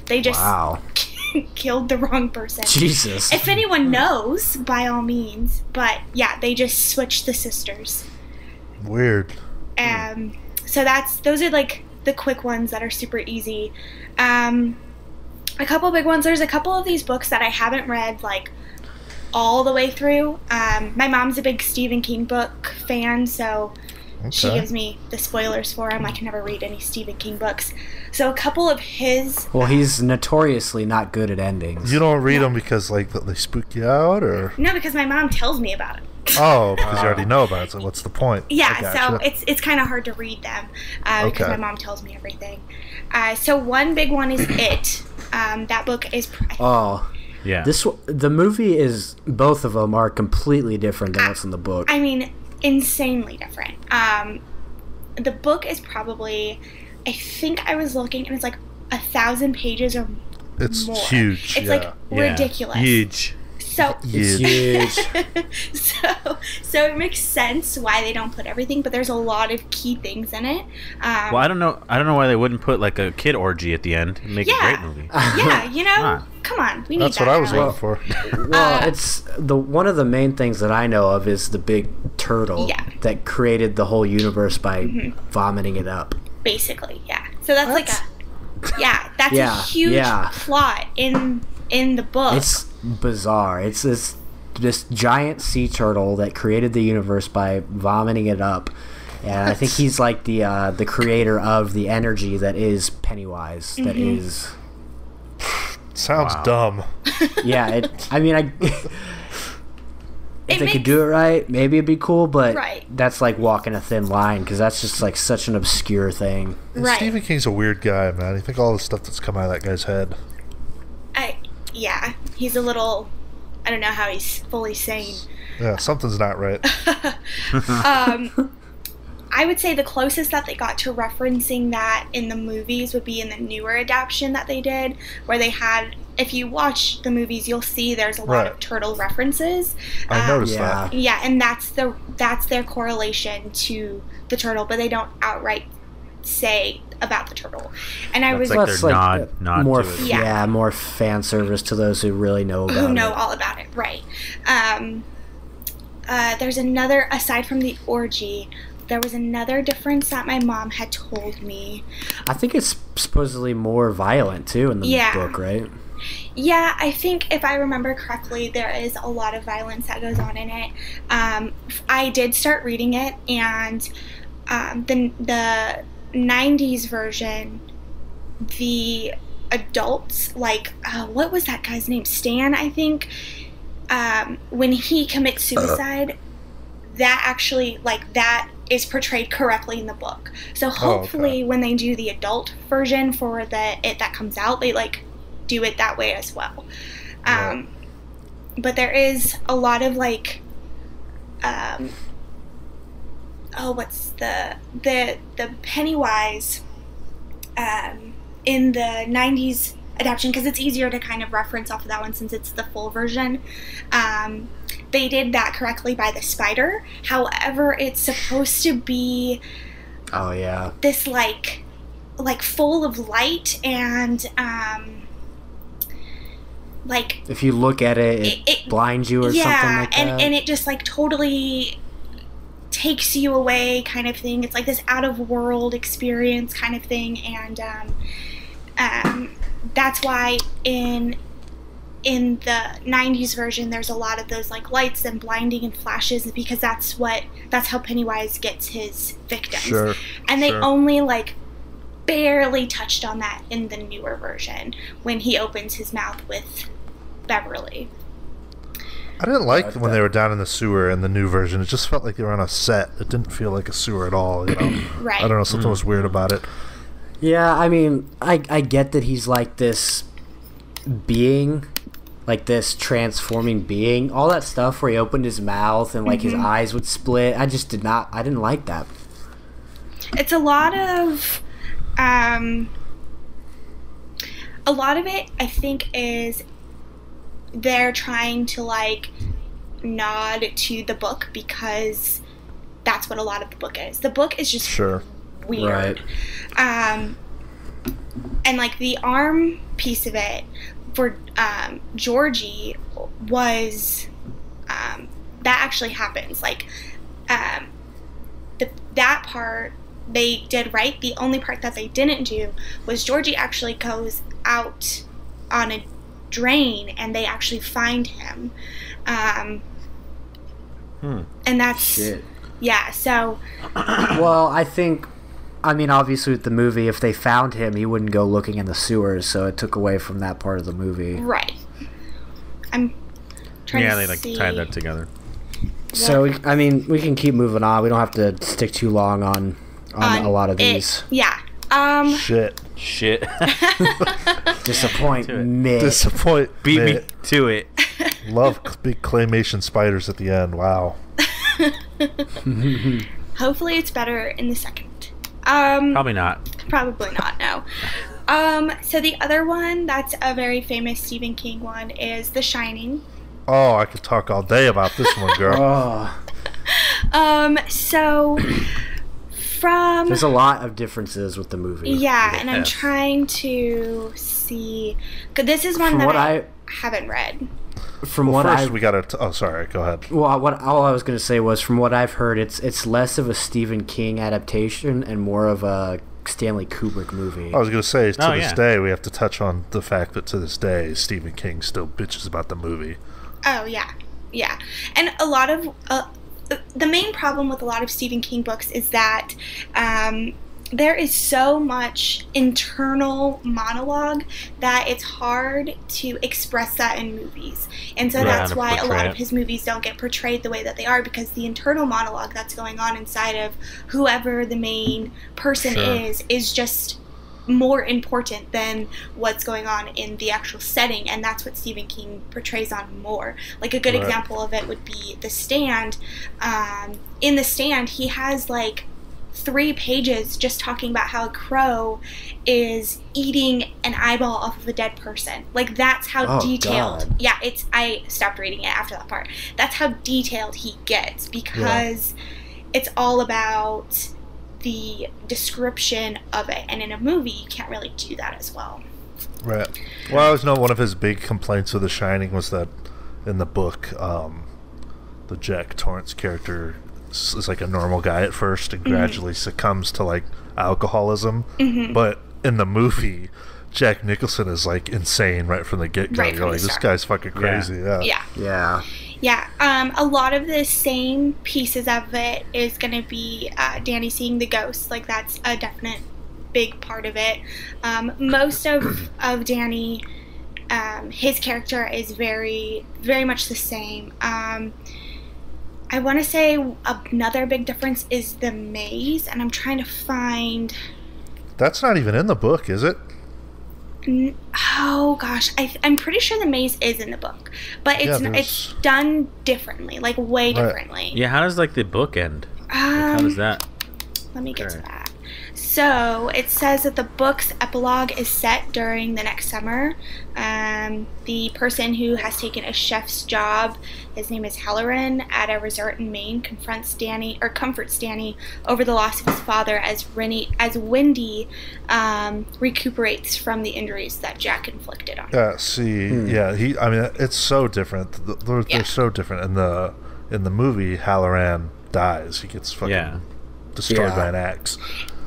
They just killed the wrong person. Jesus. If anyone knows, by all means. But yeah, they just switched the sisters. Weird. So those are like the quick ones that are super easy. A couple big ones. There's a couple of these books that I haven't read like all the way through. My mom's a big Stephen King book fan, so she gives me the spoilers for him. I can never read any Stephen King books. So a couple of his... Well, he's notoriously not good at endings. You don't read them because, like, they spook you out, or...? No, because my mom tells me about it. Oh, because you already know about it, so what's the point? Yeah, so it's kind of hard to read them because my mom tells me everything. So one big one is It. That book is... Yeah. The movie is... Both of them are completely different than what's in the book. I mean, insanely different. The book is probably... I think I was looking, and it's like 1,000 pages or more. It's huge. It's like ridiculous. Huge. So it's huge. so it makes sense why they don't put everything, but there's a lot of key things in it. Well, I don't know why they wouldn't put like a kid orgy at the end and make a great movie. Yeah, come on, we need That's that. what I was waiting for. Well, it's one of the main things that I know of is the big turtle that created the whole universe by vomiting it up. Basically, yeah. So that's a huge plot in the book. It's bizarre. It's this giant sea turtle that created the universe by vomiting it up, and I think he's like the creator of the energy that is Pennywise. That is sounds dumb. Yeah, if they could do it right, maybe it'd be cool, but that's like walking a thin line because that's just like such an obscure thing. And Stephen King's a weird guy, man. You think all the stuff that's come out of that guy's head. Yeah, he's a little... I don't know how he's fully sane. Yeah, something's not right. I would say the closest that they got to referencing that in the movies would be in the newer adaptation that they did, where they had... If you watch the movies, you'll see there's a lot of turtle references. I noticed that. Yeah, and that's their correlation to the turtle, but they don't outright say about the turtle. And I was like their nod more to it. More fan service to those who really know about it. Who know all about it, right. There's another, aside from the orgy, there was another difference that my mom had told me. I think it's supposedly more violent too in the book, right? Yeah, I think if I remember correctly, there is a lot of violence that goes on in it. I did start reading it, and the 90s version, the adults, like, what was that guy's name? Stan, I think. When he commits suicide, that actually, like, that is portrayed correctly in the book. So hopefully when they do the adult version for it that comes out, they, like, do it that way as well. But there is a lot of, like, what's the Pennywise in the 90s adaptation, because it's easier to kind of reference off of that one since it's the full version. They did that correctly by the spider. However, it's supposed to be this like full of light, and like if you look at it, it blinds you or something like that. and it just like totally takes you away kind of thing. It's like this out of world experience kind of thing, and that's why in in the 90s version, there's a lot of those like lights and blinding and flashes because that's how Pennywise gets his victims. Sure. And they only like barely touched on that in the newer version when he opens his mouth with Beverly. I didn't like when they were down in the sewer in the new version. It just felt like they were on a set. It didn't feel like a sewer at all, you know. Right. I don't know, something was weird about it. Yeah, I mean, I get that he's like this being, like this transforming being. All that stuff where he opened his mouth and like his eyes would split. I didn't like that. It's a lot of it, I think, is they're trying to like nod to the book because that's what a lot of the book is. The book is just weird. Right. And like the arm piece of it for Georgie was that actually happens. Like that part they did right. The only part that they didn't do was Georgie actually goes out on a drain and they actually find him. And that's shit. Yeah, so well, I mean, obviously with the movie, if they found him, he wouldn't go looking in the sewers, so it took away from that part of the movie. Right. I'm trying to they like see. tied that together. So, I mean, we can keep moving on. We don't have to stick too long on a lot of these. Yeah. Shit. Disappointment. Beat me to it. Love big claymation spiders at the end. Wow. Hopefully it's better in the second. Probably not. Probably not, no. So the other one that's a very famous Stephen King one is The Shining. Oh, I could talk all day about this one, girl. So there's a lot of differences with the movie. Yeah, and I'm trying to see. Cause this is one that I haven't read. We gotta. Oh, sorry. Go ahead. Well, all I was gonna say was, from what I've heard, it's less of a Stephen King adaptation and more of a Stanley Kubrick movie. I was gonna say to this day we have to touch on the fact that to this day Stephen King still bitches about the movie. Oh yeah, and a lot of the main problem with a lot of Stephen King books is that there is so much internal monologue that it's hard to express that in movies. And so that's why a lot of his movies don't get portrayed the way that they are, because the internal monologue that's going on inside of whoever the main person is just more important than what's going on in the actual setting, and that's what Stephen King portrays on more. Like a good example of it would be The Stand. In The Stand, he has like 3 pages just talking about how a crow is eating an eyeball off of a dead person. Like, that's how detailed. God. Yeah, I stopped reading it after that part. That's how detailed he gets, because it's all about the description of it, and in a movie you can't really do that as well. Right. Well, I always know one of his big complaints with The Shining was that in the book, the Jack Torrance character is like a normal guy at first and gradually succumbs to like alcoholism, but in the movie Jack Nicholson is like insane right from the get-go. You're like, this guy's fucking crazy. A lot of the same pieces of it is going to be Danny seeing the ghosts. Like, that's a definite big part of it. Most of Danny, his character is very, very much the same. I want to say another big difference is the maze, and I'm trying to find... That's not even in the book, is it? Oh gosh, I'm pretty sure the maze is in the book, but it's done differently, like way differently. Yeah, how does like the book end? How does that? Let me get to that. So it says that the book's epilogue is set during the next summer. The person who has taken a chef's job, his name is Halloran, at a resort in Maine, comforts Danny over the loss of his father as Wendy recuperates from the injuries that Jack inflicted on her. It's so different. They're so different. In the movie, Halloran dies. He gets fucking destroyed by an axe.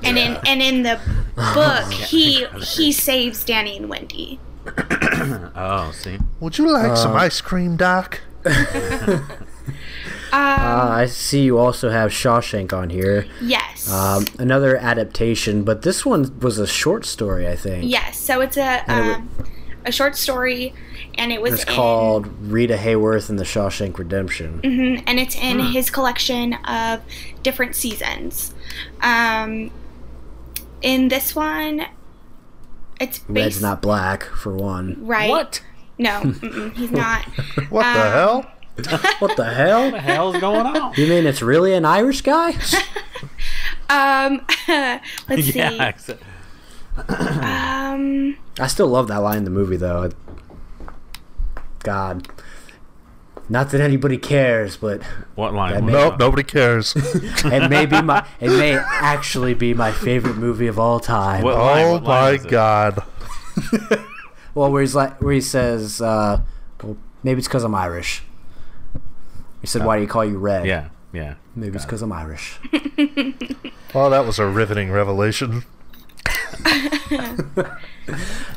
And in the book, he saves Danny and Wendy. Oh, see. Would you like some ice cream, Doc? I see you also have Shawshank on here. Yes. Another adaptation, but this one was a short story, I think. Yes. So it's a short story, and it was called Rita Hayworth and the Shawshank Redemption. Mm-hmm, and it's in his collection of different seasons. In this one, it's Red's not black, for one. Right. What? No, he's not. What the hell? What the hell? What the hell's going on? You mean it's really an Irish guy? Let's see. Yeah. I still love that line in the movie, though. God. Not that anybody cares, but What line? That was Nope, that? nobody cares. it may actually be my favorite movie of all time. What line? Oh What line my is it? God. Well, where he says, well, maybe it's because I'm Irish. He said, why do you call you Red? Yeah. Maybe it's because I'm Irish. Well, that was a riveting revelation.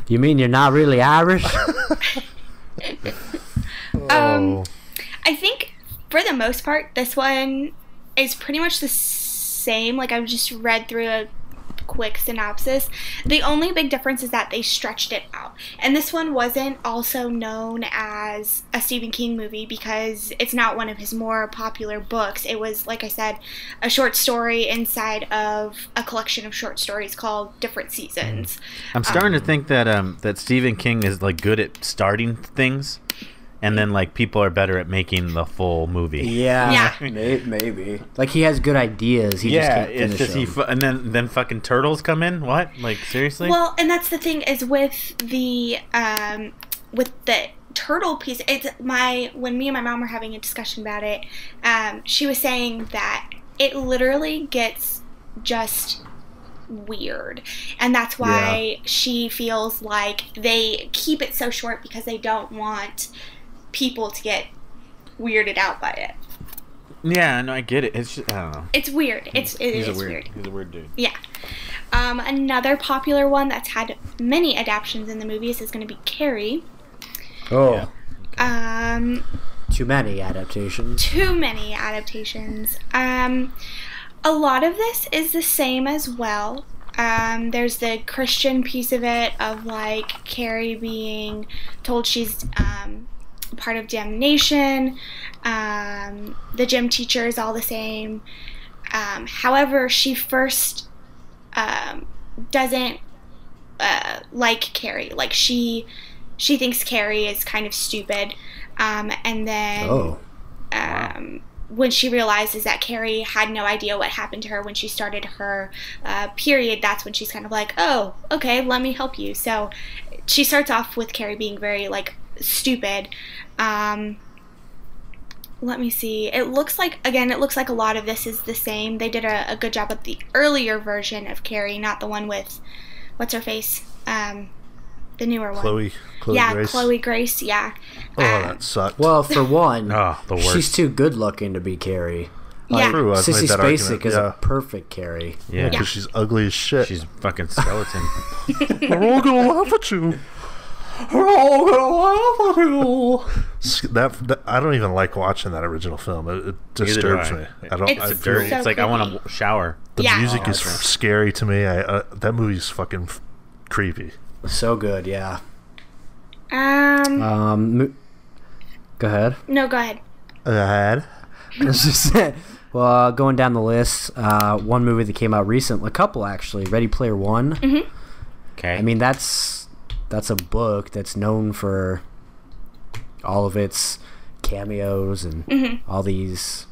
You mean you're not really Irish? Oh. I think for the most part, this one is pretty much the same. Like, I've just read through a quick synopsis. The only big difference is that they stretched it out. And this one wasn't also known as a Stephen King movie because it's not one of his more popular books. It was, like I said, a short story inside of a collection of short stories called Different Seasons. I'm starting to think that that Stephen King is like good at starting things, and then like people are better at making the full movie. Yeah. Maybe. Like, he has good ideas. He just can't finish it's just them. and then fucking turtles come in. What? Like, seriously? Well, and that's the thing is with the turtle piece. It's when me and my mom were having a discussion about it. She was saying that it literally gets just weird, and that's why she feels like they keep it so short because they don't want people to get weirded out by it. Yeah, no, I get it. It's just, I don't know. It's weird. It is weird. He's a weird dude. Yeah. Another popular one that's had many adaptations in the movies is going to be Carrie. Oh. Yeah. Too many adaptations. Too many adaptations. A lot of this is the same as well. There's the Christian piece of it of like Carrie being told she's part of damnation. The gym teacher is all the same. However, she first doesn't like Carrie. Like, she thinks Carrie is kind of stupid. And then when she realizes that Carrie had no idea what happened to her when she started her period, that's when she's kind of like, oh, okay, let me help you. So she starts off with Carrie being very, like, stupid. Let me see. It looks like a lot of this is the same. They did a good job with the earlier version of Carrie, not the one with, what's her face? The newer one. Chloe Grace. Chloe Grace, yeah. Oh, that sucked. Well, for one, Oh, the worst. she's too good looking to be Carrie. Yeah. True, I've Sissy made that Spacek argument. is Yeah. a perfect Carrie. Yeah. Because she's ugly as shit. She's fucking skeleton. We're all gonna laugh at you. We're all gonna laugh at you. That I don't even like watching that original film. It disturbs me. I don't. It's I It's feel dirty. so It's like I want creepy. to shower. the Yeah. music is scary to me. That movie's fucking creepy. So good, yeah. No, Go ahead. go ahead. Well, going down the list, one movie that came out recently, a couple actually, Ready Player One. Mm-hmm. Okay. I mean, that's a book that's known for all of its cameos and all these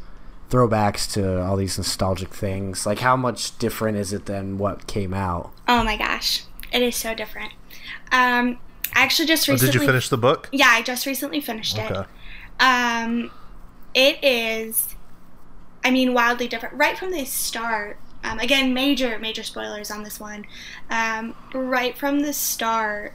throwbacks to all these nostalgic things. Like, how much different is it than what came out? Oh my gosh, it is so different. I actually just recently. Did you finish the book? Yeah, I just recently finished it. Okay. It is, I mean, wildly different. Right from the start, again, major spoilers on this one. Right from the start,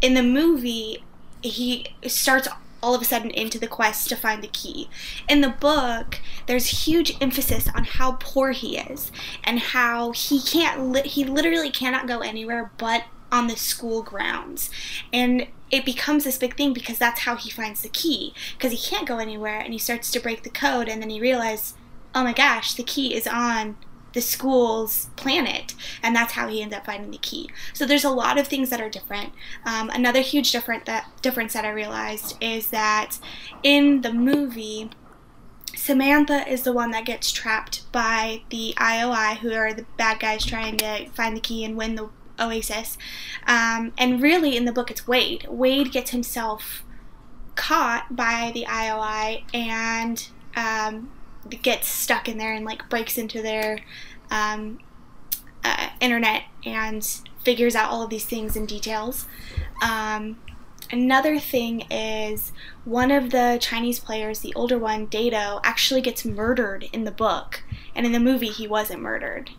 in the movie, he starts all of a sudden into the quest to find the key. In the book, there's huge emphasis on how poor he is and how he literally cannot go anywhere but on the school grounds. And it becomes this big thing because that's how he finds the key. Because he can't go anywhere, and he starts to break the code, and then he realizes, oh my gosh, the key is on the school's planet, and that's how he ends up finding the key. So there's a lot of things that are different. Another huge difference that I realized is that in the movie, Samantha is the one that gets trapped by the IOI, who are the bad guys trying to find the key and win the Oasis. And really, in the book, it's Wade. Wade gets himself caught by the IOI and gets stuck in there and like breaks into their internet and figures out all of these things in details. Another thing is one of the Chinese players, the older one, Dato, actually gets murdered in the book, and in the movie he wasn't murdered.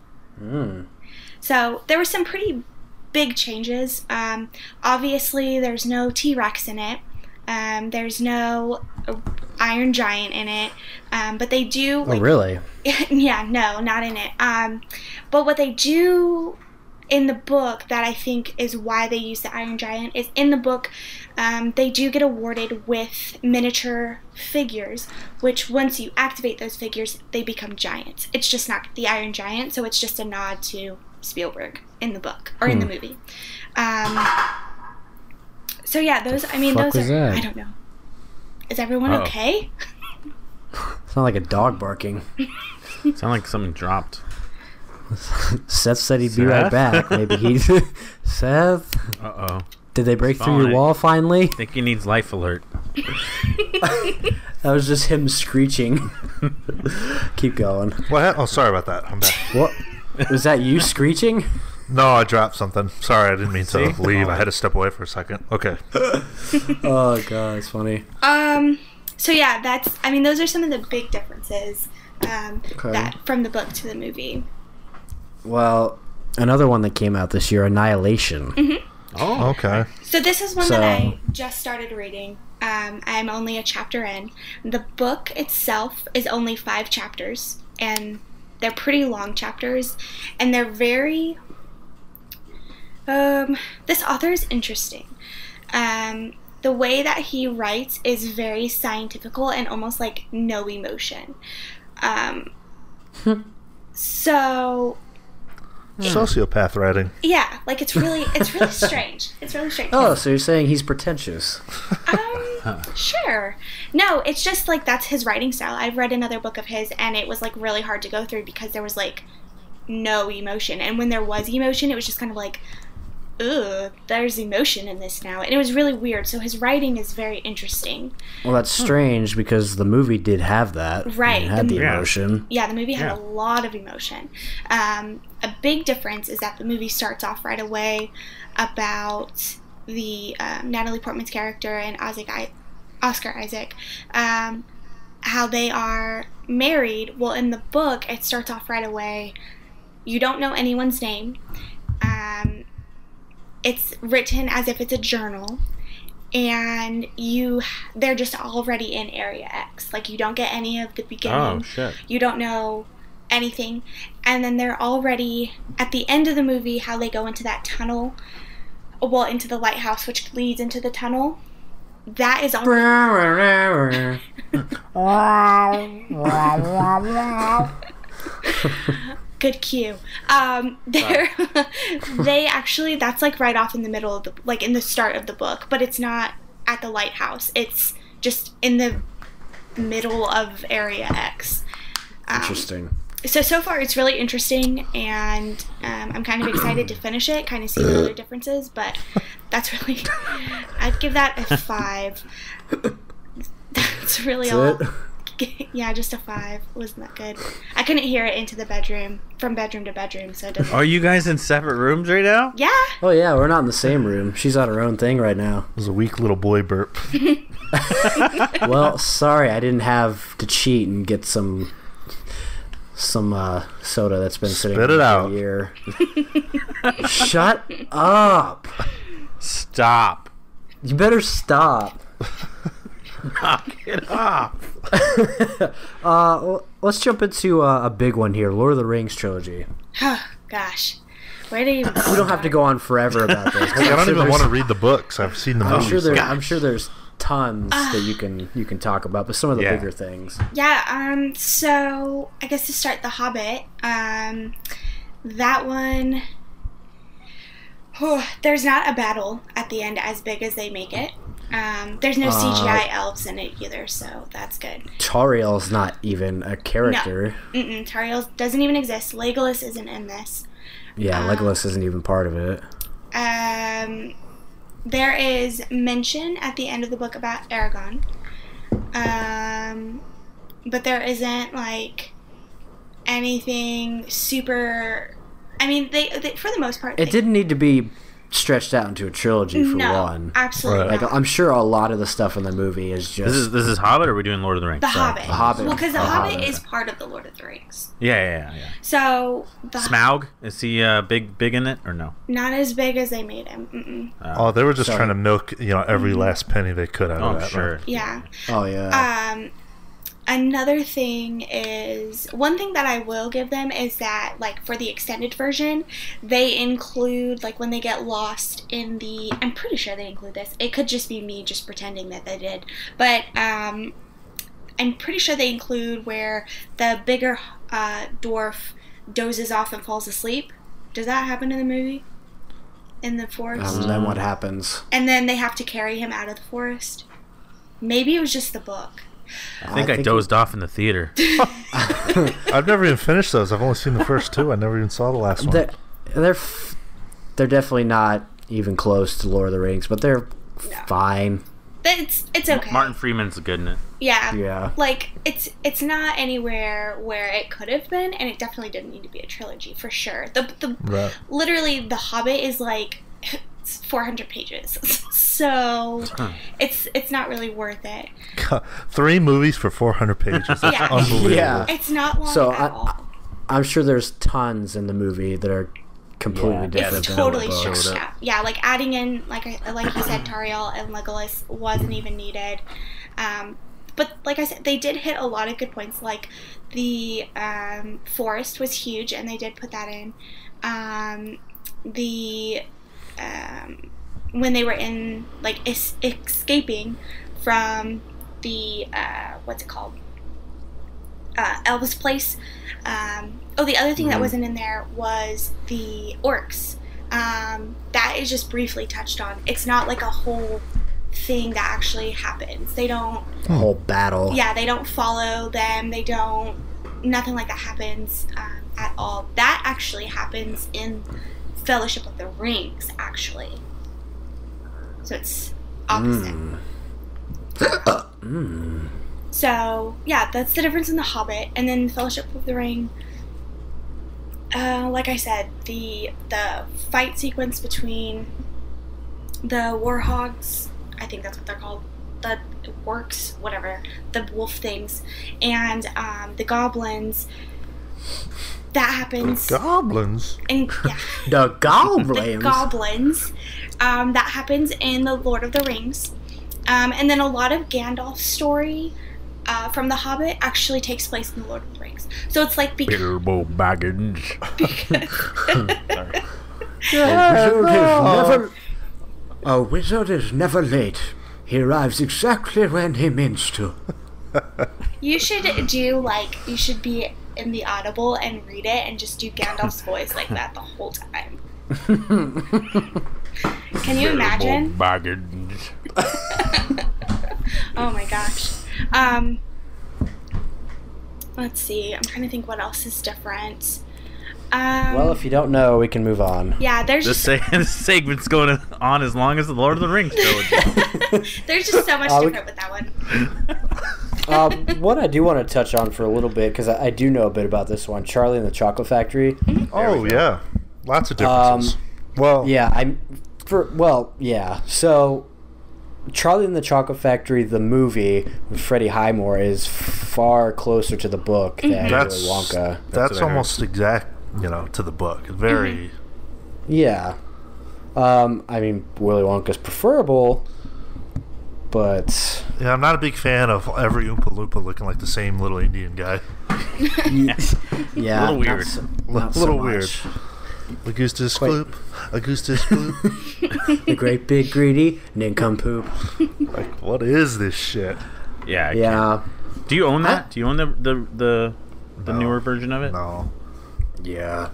So there were some pretty big changes. Obviously there's no T-Rex in it. There's no Iron Giant in it, but they do. Oh, really? Yeah, no, not in it. But what they do in the book that I think is why they use the Iron Giant is in the book they do get awarded with miniature figures, which once you activate those figures, they become giants. It's just not the Iron Giant, so it's just a nod to Spielberg in the book or in the movie. So yeah, those. I mean, those are. That? I don't know. Is everyone okay? It's not like a dog barking. Sound like something dropped. Seth said he'd be right back. Maybe he. Seth. Uh-oh. Did they break through your wall finally? I think he needs life alert. That was just him screeching. Keep going. What? Oh, sorry about that. I'm back. What? Was that you screeching? No, I dropped something. Sorry, I didn't mean to leave. I had to step away for a second. Okay. Oh god, it's funny. So yeah, that's. I mean, those are some of the big differences that from the book to the movie. Well, another one that came out this year, Annihilation. Mm-hmm. Oh, okay. So this is one that I just started reading. I'm only a chapter in. The book itself is only 5 chapters, and they're pretty long chapters, and they're very. This author is interesting. The way that he writes is very scientifical and almost like no emotion. So. Sociopath writing. Yeah, like it's really strange. It's really strange. Oh, so you're saying he's pretentious? Sure. No, it's just like that's his writing style. I've read another book of his, and it was like really hard to go through because there was like no emotion, and when there was emotion, it was just kind of like, ugh, there's emotion in this now, and it was really weird. So his writing is very interesting. Well, that's strange because the movie did have that. Right. It had the emotion. Yeah, the movie had a lot of emotion. A big difference is that the movie starts off right away about the Natalie Portman's character and Oscar Isaac, how they are married. Well, in the book, it starts off right away. You don't know anyone's name. It's written as if it's a journal, and they're just already in Area X. Like, you don't get any of the beginning. Oh, shit. You don't know anything. And then they're already, at the end of the movie, how they go into that tunnel, well, into the lighthouse, which leads into the tunnel. That is already... Good cue. They actually, that's like right off in the middle of the, like in the start of the book, but it's not at the lighthouse. It's just in the middle of Area X. Interesting. So far it's really interesting, and I'm kind of excited to finish it, kind of see the other differences, but that's really, I'd give that a 5. That's really all. Yeah, just a 5. It wasn't that good. I couldn't hear it into the bedroom, from bedroom to bedroom, so it doesn't. Are you guys in separate rooms right now? Yeah. Oh yeah, we're not in the same room. She's on her own thing right now. It was a weak little boy burp. Well, sorry, I didn't have to cheat and get some soda that's been sitting Spit it for out. a year. Shut up. Stop. You better stop. Knock it off. Let's jump into a big one here, Lord of the Rings trilogy. Oh, gosh. Where do you even We don't have to go on forever about this. Like, I don't even want to read the books. I've seen the movies. I'm sure there's tons that you can talk about, but some of the bigger things. Yeah. So I guess to start, The Hobbit. That one. There's not a battle at the end as big as they make it. There's no CGI elves in it either, so that's good. Tauriel's not even a character. No. Tauriel doesn't even exist. Legolas isn't in this. Yeah, Legolas isn't even part of it. There is mention at the end of the book about Aragorn. But there isn't, like, anything super... I mean, they for the most part... It didn't need to be stretched out into a trilogy for one. Absolutely not. Like, I'm sure a lot of the stuff in the movie is just... This is Hobbit, or are we doing Lord of the Rings? The Hobbit. The Hobbit. Well, because the Hobbit is part of the Lord of the Rings. Yeah. So... Smaug? Is he big in it, or no? Not as big as they made him. They were just trying to milk, every last penny they could out of that. Sure. Right? Yeah. Oh, yeah. Another thing is, one thing that I will give them is that, like, for the extended version, they include, like, when they get lost in the... I'm pretty sure they include this. It could just be me just pretending that they did. But, I'm pretty sure they include where the bigger dwarf dozes off and falls asleep. Does that happen in the movie? In the forest? Then what happens? And then they have to carry him out of the forest? Maybe it was just the book. I think I dozed off in the theater. I've never even finished those. I've only seen the first two. I never even saw the last one. They're definitely not even close to Lord of the Rings, but they're fine. It's okay. Martin Freeman's good in it. Yeah. Like, it's not anywhere where it could have been, and it definitely didn't need to be a trilogy, for sure. Literally, The Hobbit is, like, it's 400 pages. So, it's not really worth it. 3 movies for 400 pages. That's unbelievable. Yeah. It's not long at all. I'm sure there's tons in the movie that are completely different. It's totally stretched out. Yeah, like adding in, like you said, Tauriel and Legolas wasn't even needed. But like I said, they did hit a lot of good points. Like the forest was huge, and they did put that in. When they were in, like, escaping from the what's it called? Elvis place. The other thing that wasn't in there was the orcs. That is just briefly touched on. It's not like a whole thing that actually happens. They don't... A whole battle. Yeah, they don't follow them. They don't... Nothing like that happens at all. That actually happens in Fellowship of the Rings, actually. So it's opposite. So, yeah, that's the difference in The Hobbit. And then Fellowship of the Ring... like I said, the fight sequence between the warhogs, I think that's what they're called, the orcs, whatever, the wolf things, and the goblins, that happens. The goblins? The goblins? The goblins. That happens in The Lord of the Rings. And then a lot of Gandalf's story from The Hobbit actually takes place in The Lord of the Rings. So it's like Bilbo Baggins. A wizard is never late. He arrives exactly when he means to. You should be in the Audible and read it and just do Gandalf's voice like that the whole time. Can you imagine? Baggins. Oh my gosh. Let's see. I'm trying to think what else is different. Well, if you don't know, we can move on. Yeah, there's this segment's going on as long as the Lord of the Rings trilogy. There's just so much different with that one. What I do want to touch on for a little bit, because I do know a bit about this one, Charlie and the Chocolate Factory. Mm-hmm. Oh yeah, lots of differences. So, Charlie and the Chocolate Factory, the movie with Freddie Highmore, is far closer to the book than Willy Wonka. That's almost exact, to the book. Very. Yeah. I mean, Willy Wonka's preferable, but... Yeah, I'm not a big fan of every Oompa Loompa looking like the same little Indian guy. Yeah. A little weird. Not A little weird. Augustus Gloop. Augustus Gloop. The great big greedy nincompoop. Like, what is this shit? Yeah. Yeah. Do you own that? Do you own the No. newer version of it? No. Yeah.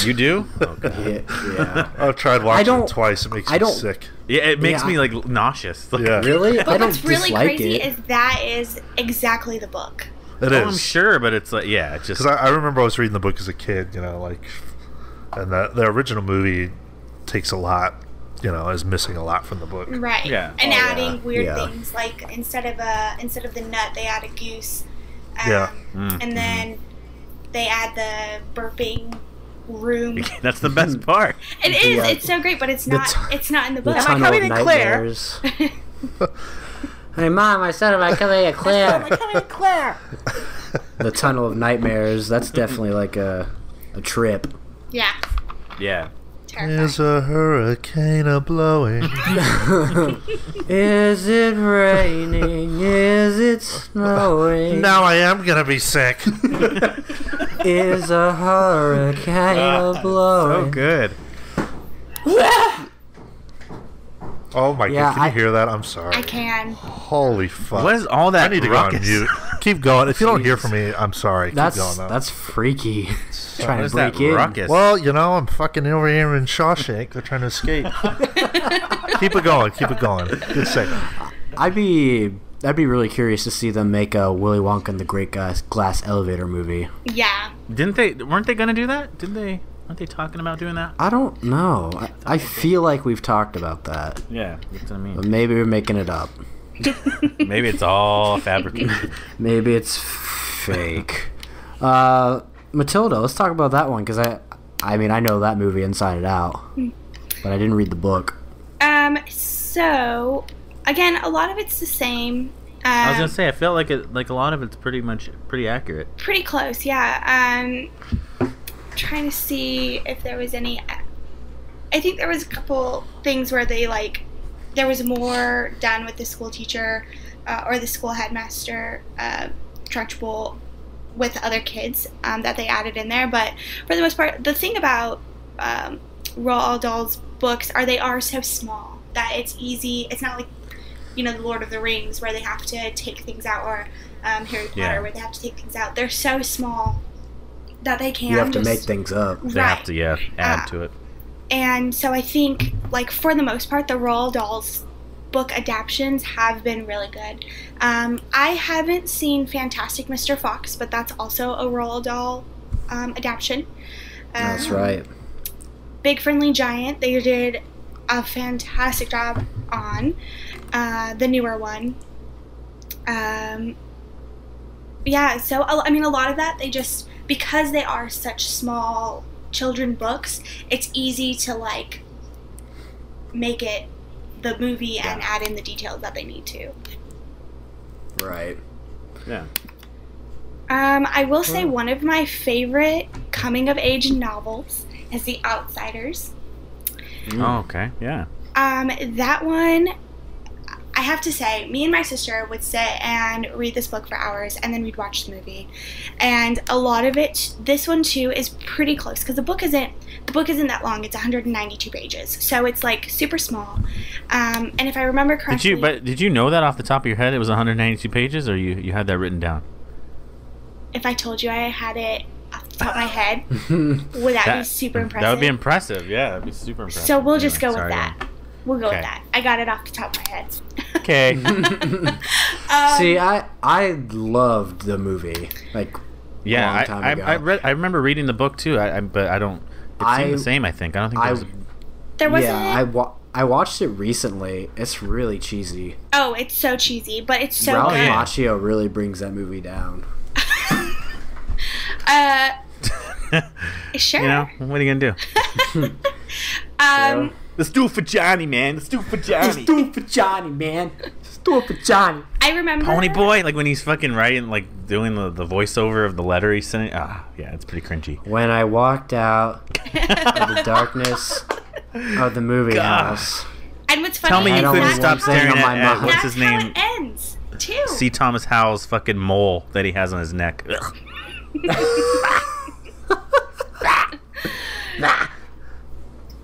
You do? Okay. Yeah. I've tried watching it twice. It makes me sick. Yeah, it makes me like nauseous. Like, Yeah. Really? I don't What's really dislike crazy it. is that is exactly the book. It I'm is. sure, but it's like, yeah, it's just. Because I remember I was reading the book as a kid, you know, like, and the original movie takes a lot, you know, is missing a lot from the book. Right. Yeah. And Oh, adding yeah. weird Yeah. things like instead of the nut they add a goose. Yeah. And then they add the burping room. That's the best part. It is. Yeah. It's so great, but it's not. It's not in the The book. Am I tunnel coming of in Claire? nightmares. Hey, Mom, I said, am I coming in Claire? The tunnel of nightmares. That's definitely like a trip. Yeah. Yeah. Terrifying. Is a hurricane a blowing? Is it raining? Is it snowing? Now I am gonna be sick. Is a hurricane a blowing? So good. Oh my Yeah, god! Can you hear that? I'm sorry. I can. Holy fuck! What is all that I need to ruckus? go on mute. Keep going. If you don't hear from me, I'm sorry. Keep going though. That's freaky. What Trying is to break that in. ruckus? Well, you know, I'm fucking over here in Shawshank. They're trying to escape. Keep it going. Keep it going. Good second. I'd be really curious to see them make a Willy Wonka and the Great Glass Elevator movie. Yeah. Weren't they gonna do that? Didn't they? Aren't they talking about doing that? I don't know. I feel like we've talked about that. Yeah, that's what I But mean. maybe we're making it up. Maybe it's all fabricated. Maybe it's fake. Matilda, let's talk about that one, because I mean, I know that movie inside and out, but I didn't read the book. So again, a lot of it's the same. I was gonna say, I felt like a lot of it's pretty accurate. Pretty close, yeah. Trying to see if there was any. I think there was a couple things where there was more done with the school teacher or the school headmaster, Trunchbull, with other kids that they added in there. But for the most part, the thing about Roald Dahl's books they are so small that it's easy. It's not like, you know, the Lord of the Rings where they have to take things out, or Harry Potter where they have to take things out. They're so small that they can. You have to just make things up. They have to, add to it. And so I think, like, for the most part, the Roald Dahl's book adaptations have been really good. I haven't seen Fantastic Mr. Fox, but that's also a Roald Dahl adaptation. That's right. Big Friendly Giant, they did a fantastic job on the newer one. Yeah, so, I mean, a lot of that, they just, because they are such small children books, it's easy to, like, make it the movie and add in the details that they need to. Right. Yeah. I will say one of my favorite coming-of-age novels is The Outsiders. Oh, okay. Yeah. That one, I have to say, me and my sister would sit and read this book for hours, and then we'd watch the movie. And a lot of it, this one too, is pretty close, because the book isn't that long. It's 192 pages, so it's like super small. And if I remember correctly, Did you know that off the top of your head? It was 192 pages, or you had that written down? if I told you I had it off the top of my head, would that be super impressive? That would be impressive. Yeah, that'd be super impressive. So we'll just Anyway, go with sorry, that. We'll go Okay. with that. I got it off the top of my head. Okay. See, I loved the movie. Like, Yeah, long time ago. I remember reading the book too. But I don't. It seemed the same. I think. I don't think there was. There wasn't. Yeah, I watched it recently. It's really cheesy. Oh, it's so cheesy, but it's so Ralph good. Macchio really brings that movie down. Sure. You know, what are you gonna do? Let's do it for Johnny, man. Let's do it for Johnny. Let's do it for Johnny, man. Let's do it for Johnny. I remember. Pony Boy, like when he's fucking writing, like doing the voiceover of the letter he's sending. Ah, yeah, it's pretty cringy. When I walked out of the darkness of the movie house. And what's funny Tell me is you I couldn't don't stop want staring anything on my at mind. what's that's his how name? it ends too. C. Thomas Howell's fucking mole that he has on his neck. Ugh.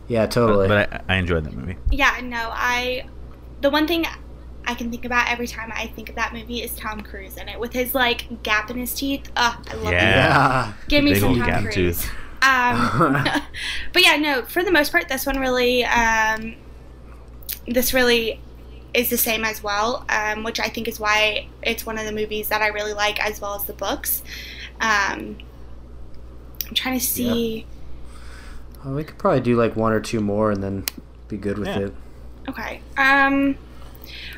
Yeah, totally. But I enjoyed that movie. Yeah, no, the one thing I can think about every time I think of that movie is Tom Cruise in it with his like gap in his teeth. I love it. Yeah. Give me Big some old Tom gap Cruise. tooth. But yeah, no, for the most part, this one really, this really is the same as well, which I think is why it's one of the movies that I really like as well as the books. I'm trying to see. Well, we could probably do like one or two more and then be good with it. Okay.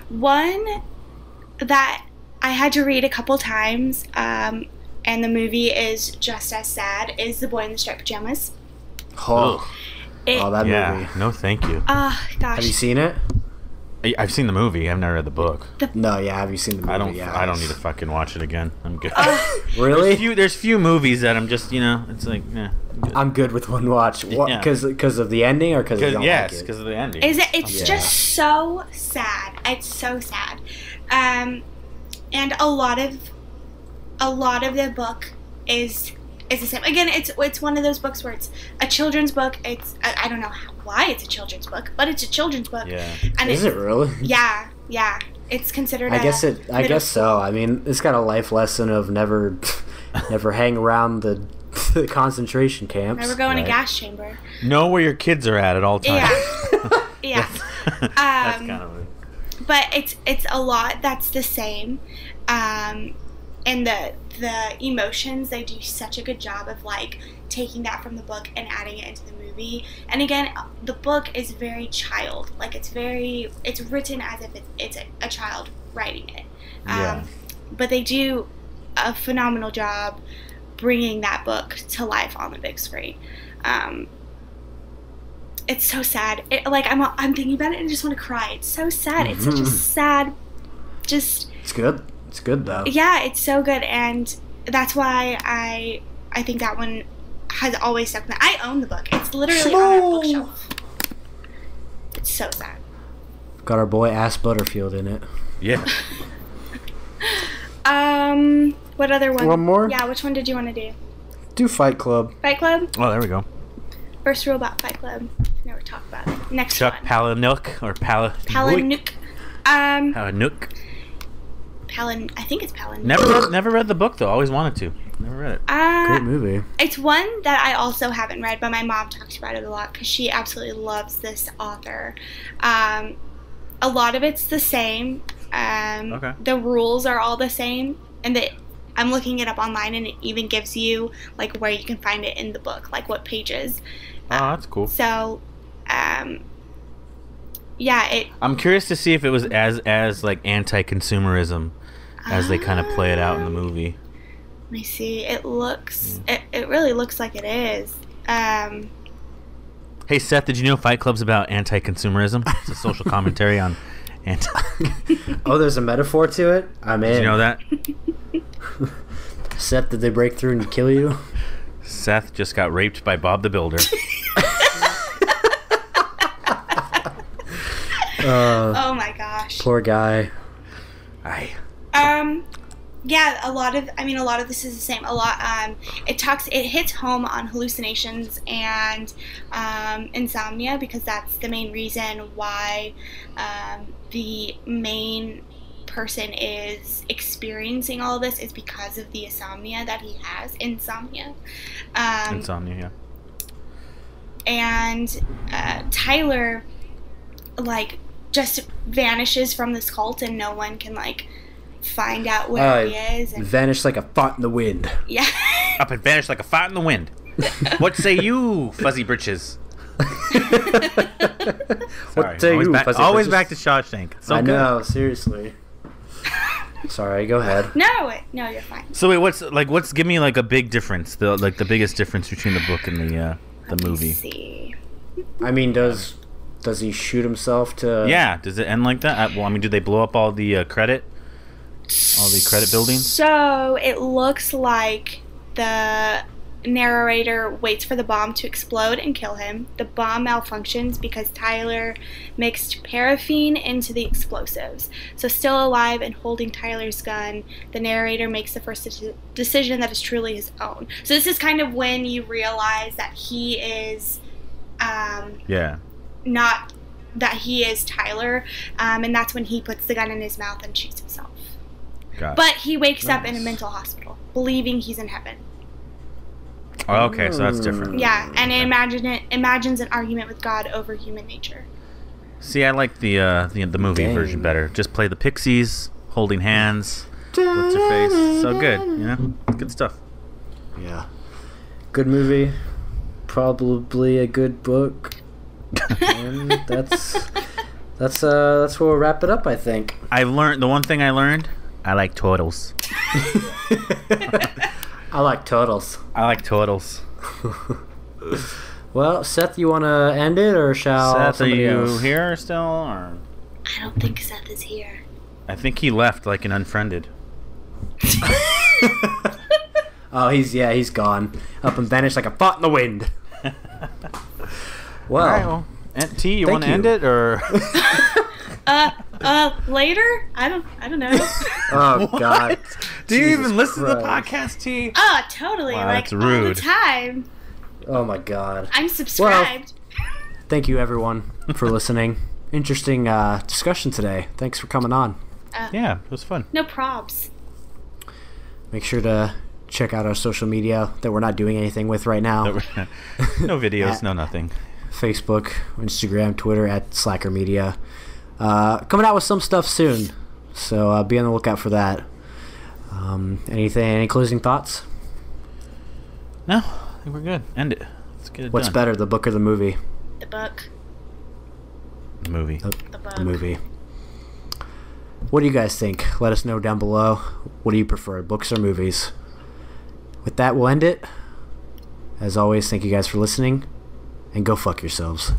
One that I had to read a couple times, and the movie is just as sad, is The Boy in the Striped Pajamas. Oh, that movie. No, thank you. Gosh. Have you seen it? I've seen the movie. I've never read the book. No, yeah. Have you seen the movie? I don't need to fucking watch it again. I'm good. Really? There's few movies that I'm just, it's like, I'm good with one watch. Because of the ending or because yes, because of the ending. It's just so sad. It's so sad. And a lot of the book is the same. Again, it's one of those books where it's a children's book. I don't know why it's a children's book, but it's a children's book. Yeah. And is it really? Yeah. It's considered. I guess so. I mean, it's got a life lesson of never hang around the concentration camps. Never go in a gas chamber. Know where your kids are at all times. Yeah. That's kind of it. But it's a lot that's the same. And the emotions, they do such a good job of like taking that from the book and adding it into the movie. And again, the book is very child, like it's written as if it's a child writing it. But they do a phenomenal job bringing that book to life on the big screen. It's so sad. I'm thinking about it and I just want to cry. It's so sad. It's such a sad. It's good. It's good though. Yeah, it's so good, and that's why I think that one has always stuck with me. I own the book. It's literally on our bookshelf. It's so sad. Got our boy Ass Butterfield in it. Yeah. What other one? One more? Yeah, which one did you want to do? Do Fight Club. Fight Club? Oh, there we go. First rule about Fight Club. Never talk about it. Next Chuck one. Palahniuk or Palahniuk. Palahniuk. I think it's Palahniuk. Never read the book though. Always wanted to. Never read it. Great movie. It's one that I also haven't read, but my mom talks about it a lot because she absolutely loves this author. A lot of it's the same. Okay. The rules are all the same, and I'm looking it up online, and it even gives you like where you can find it in the book, like what pages. Oh, that's cool. So, yeah. I'm curious to see if it was as like anti-consumerism as they kind of play it out in the movie. Let me see. It looks. It really looks like it is. Hey Seth, did you know Fight Club's about anti-consumerism? It's a social commentary on Oh, there's a metaphor to it? I'm in. Did you know that? Seth, did they break through and kill you? Seth just got raped by Bob the Builder. Oh my gosh. Poor guy. Yeah, a lot of this is the same. It hits home on hallucinations and insomnia, because that's the main reason why the main person is experiencing all of this is because of the insomnia that he has. Insomnia, yeah. And Tyler, like, just vanishes from this cult, and no one can, like, find out where he is. And vanished like a fart in the wind. Yeah. Up and vanished like a fart in the wind. What say you, fuzzy britches? What say you, fuzzy always britches? Back to Shawshank. So I good. know, seriously. Sorry, go ahead. No, you're fine. So wait, give me like a big difference, the biggest difference between the book and the movie. Let's see. I mean, does he shoot himself to? Yeah, does it end like that? Well, I mean, do they blow up all the credit buildings? So it looks like the narrator waits for the bomb to explode and kill him. The bomb malfunctions because Tyler mixed paraffin into the explosives. So still alive and holding Tyler's gun, the narrator makes the first decision that is truly his own. So this is kind of when you realize that he is Yeah. not that he is Tyler, and that's when he puts the gun in his mouth and shoots himself. But he wakes up in a mental hospital, believing he's in heaven. Oh, okay, so that's different. Yeah, and imagines an argument with God over human nature. See, I like the movie version better. Just play the Pixies holding hands. What's your face? So good, you know? Good stuff. Yeah. Good movie. Probably a good book. And that's where we'll wrap it up, I think. The one thing I learned, I like turtles. I like turtles. I like turtles. Well, Seth, you want to end it, or shall Seth, somebody are you else? here still? Or? I don't think Seth is here. I think he left like an unfriended. Oh, he's gone. Up and vanished like a thought in the wind. Well, all right, well, Aunt T, you want to end it, or? Later? I don't know. Oh, God. Do you Jesus even listen to the Christ. podcast, T? Oh, totally. Wow, like, that's rude. all the time. Oh, my God. I'm subscribed. Well, thank you, everyone, for listening. Interesting discussion today. Thanks for coming on. Yeah, it was fun. No probs. Make sure to check out our social media that we're not doing anything with right now. No videos, no nothing. Facebook, Instagram, Twitter at Slacker Media. Coming out with some stuff soon, so be on the lookout for that. Any closing thoughts? No, I think we're good. End it. Let's get it What's done. better, the book or the movie? The book. The movie. The book. The movie. What do you guys think? Let us know down below. What do you prefer, books or movies? With that, we'll end it. As always, thank you guys for listening, and go fuck yourselves.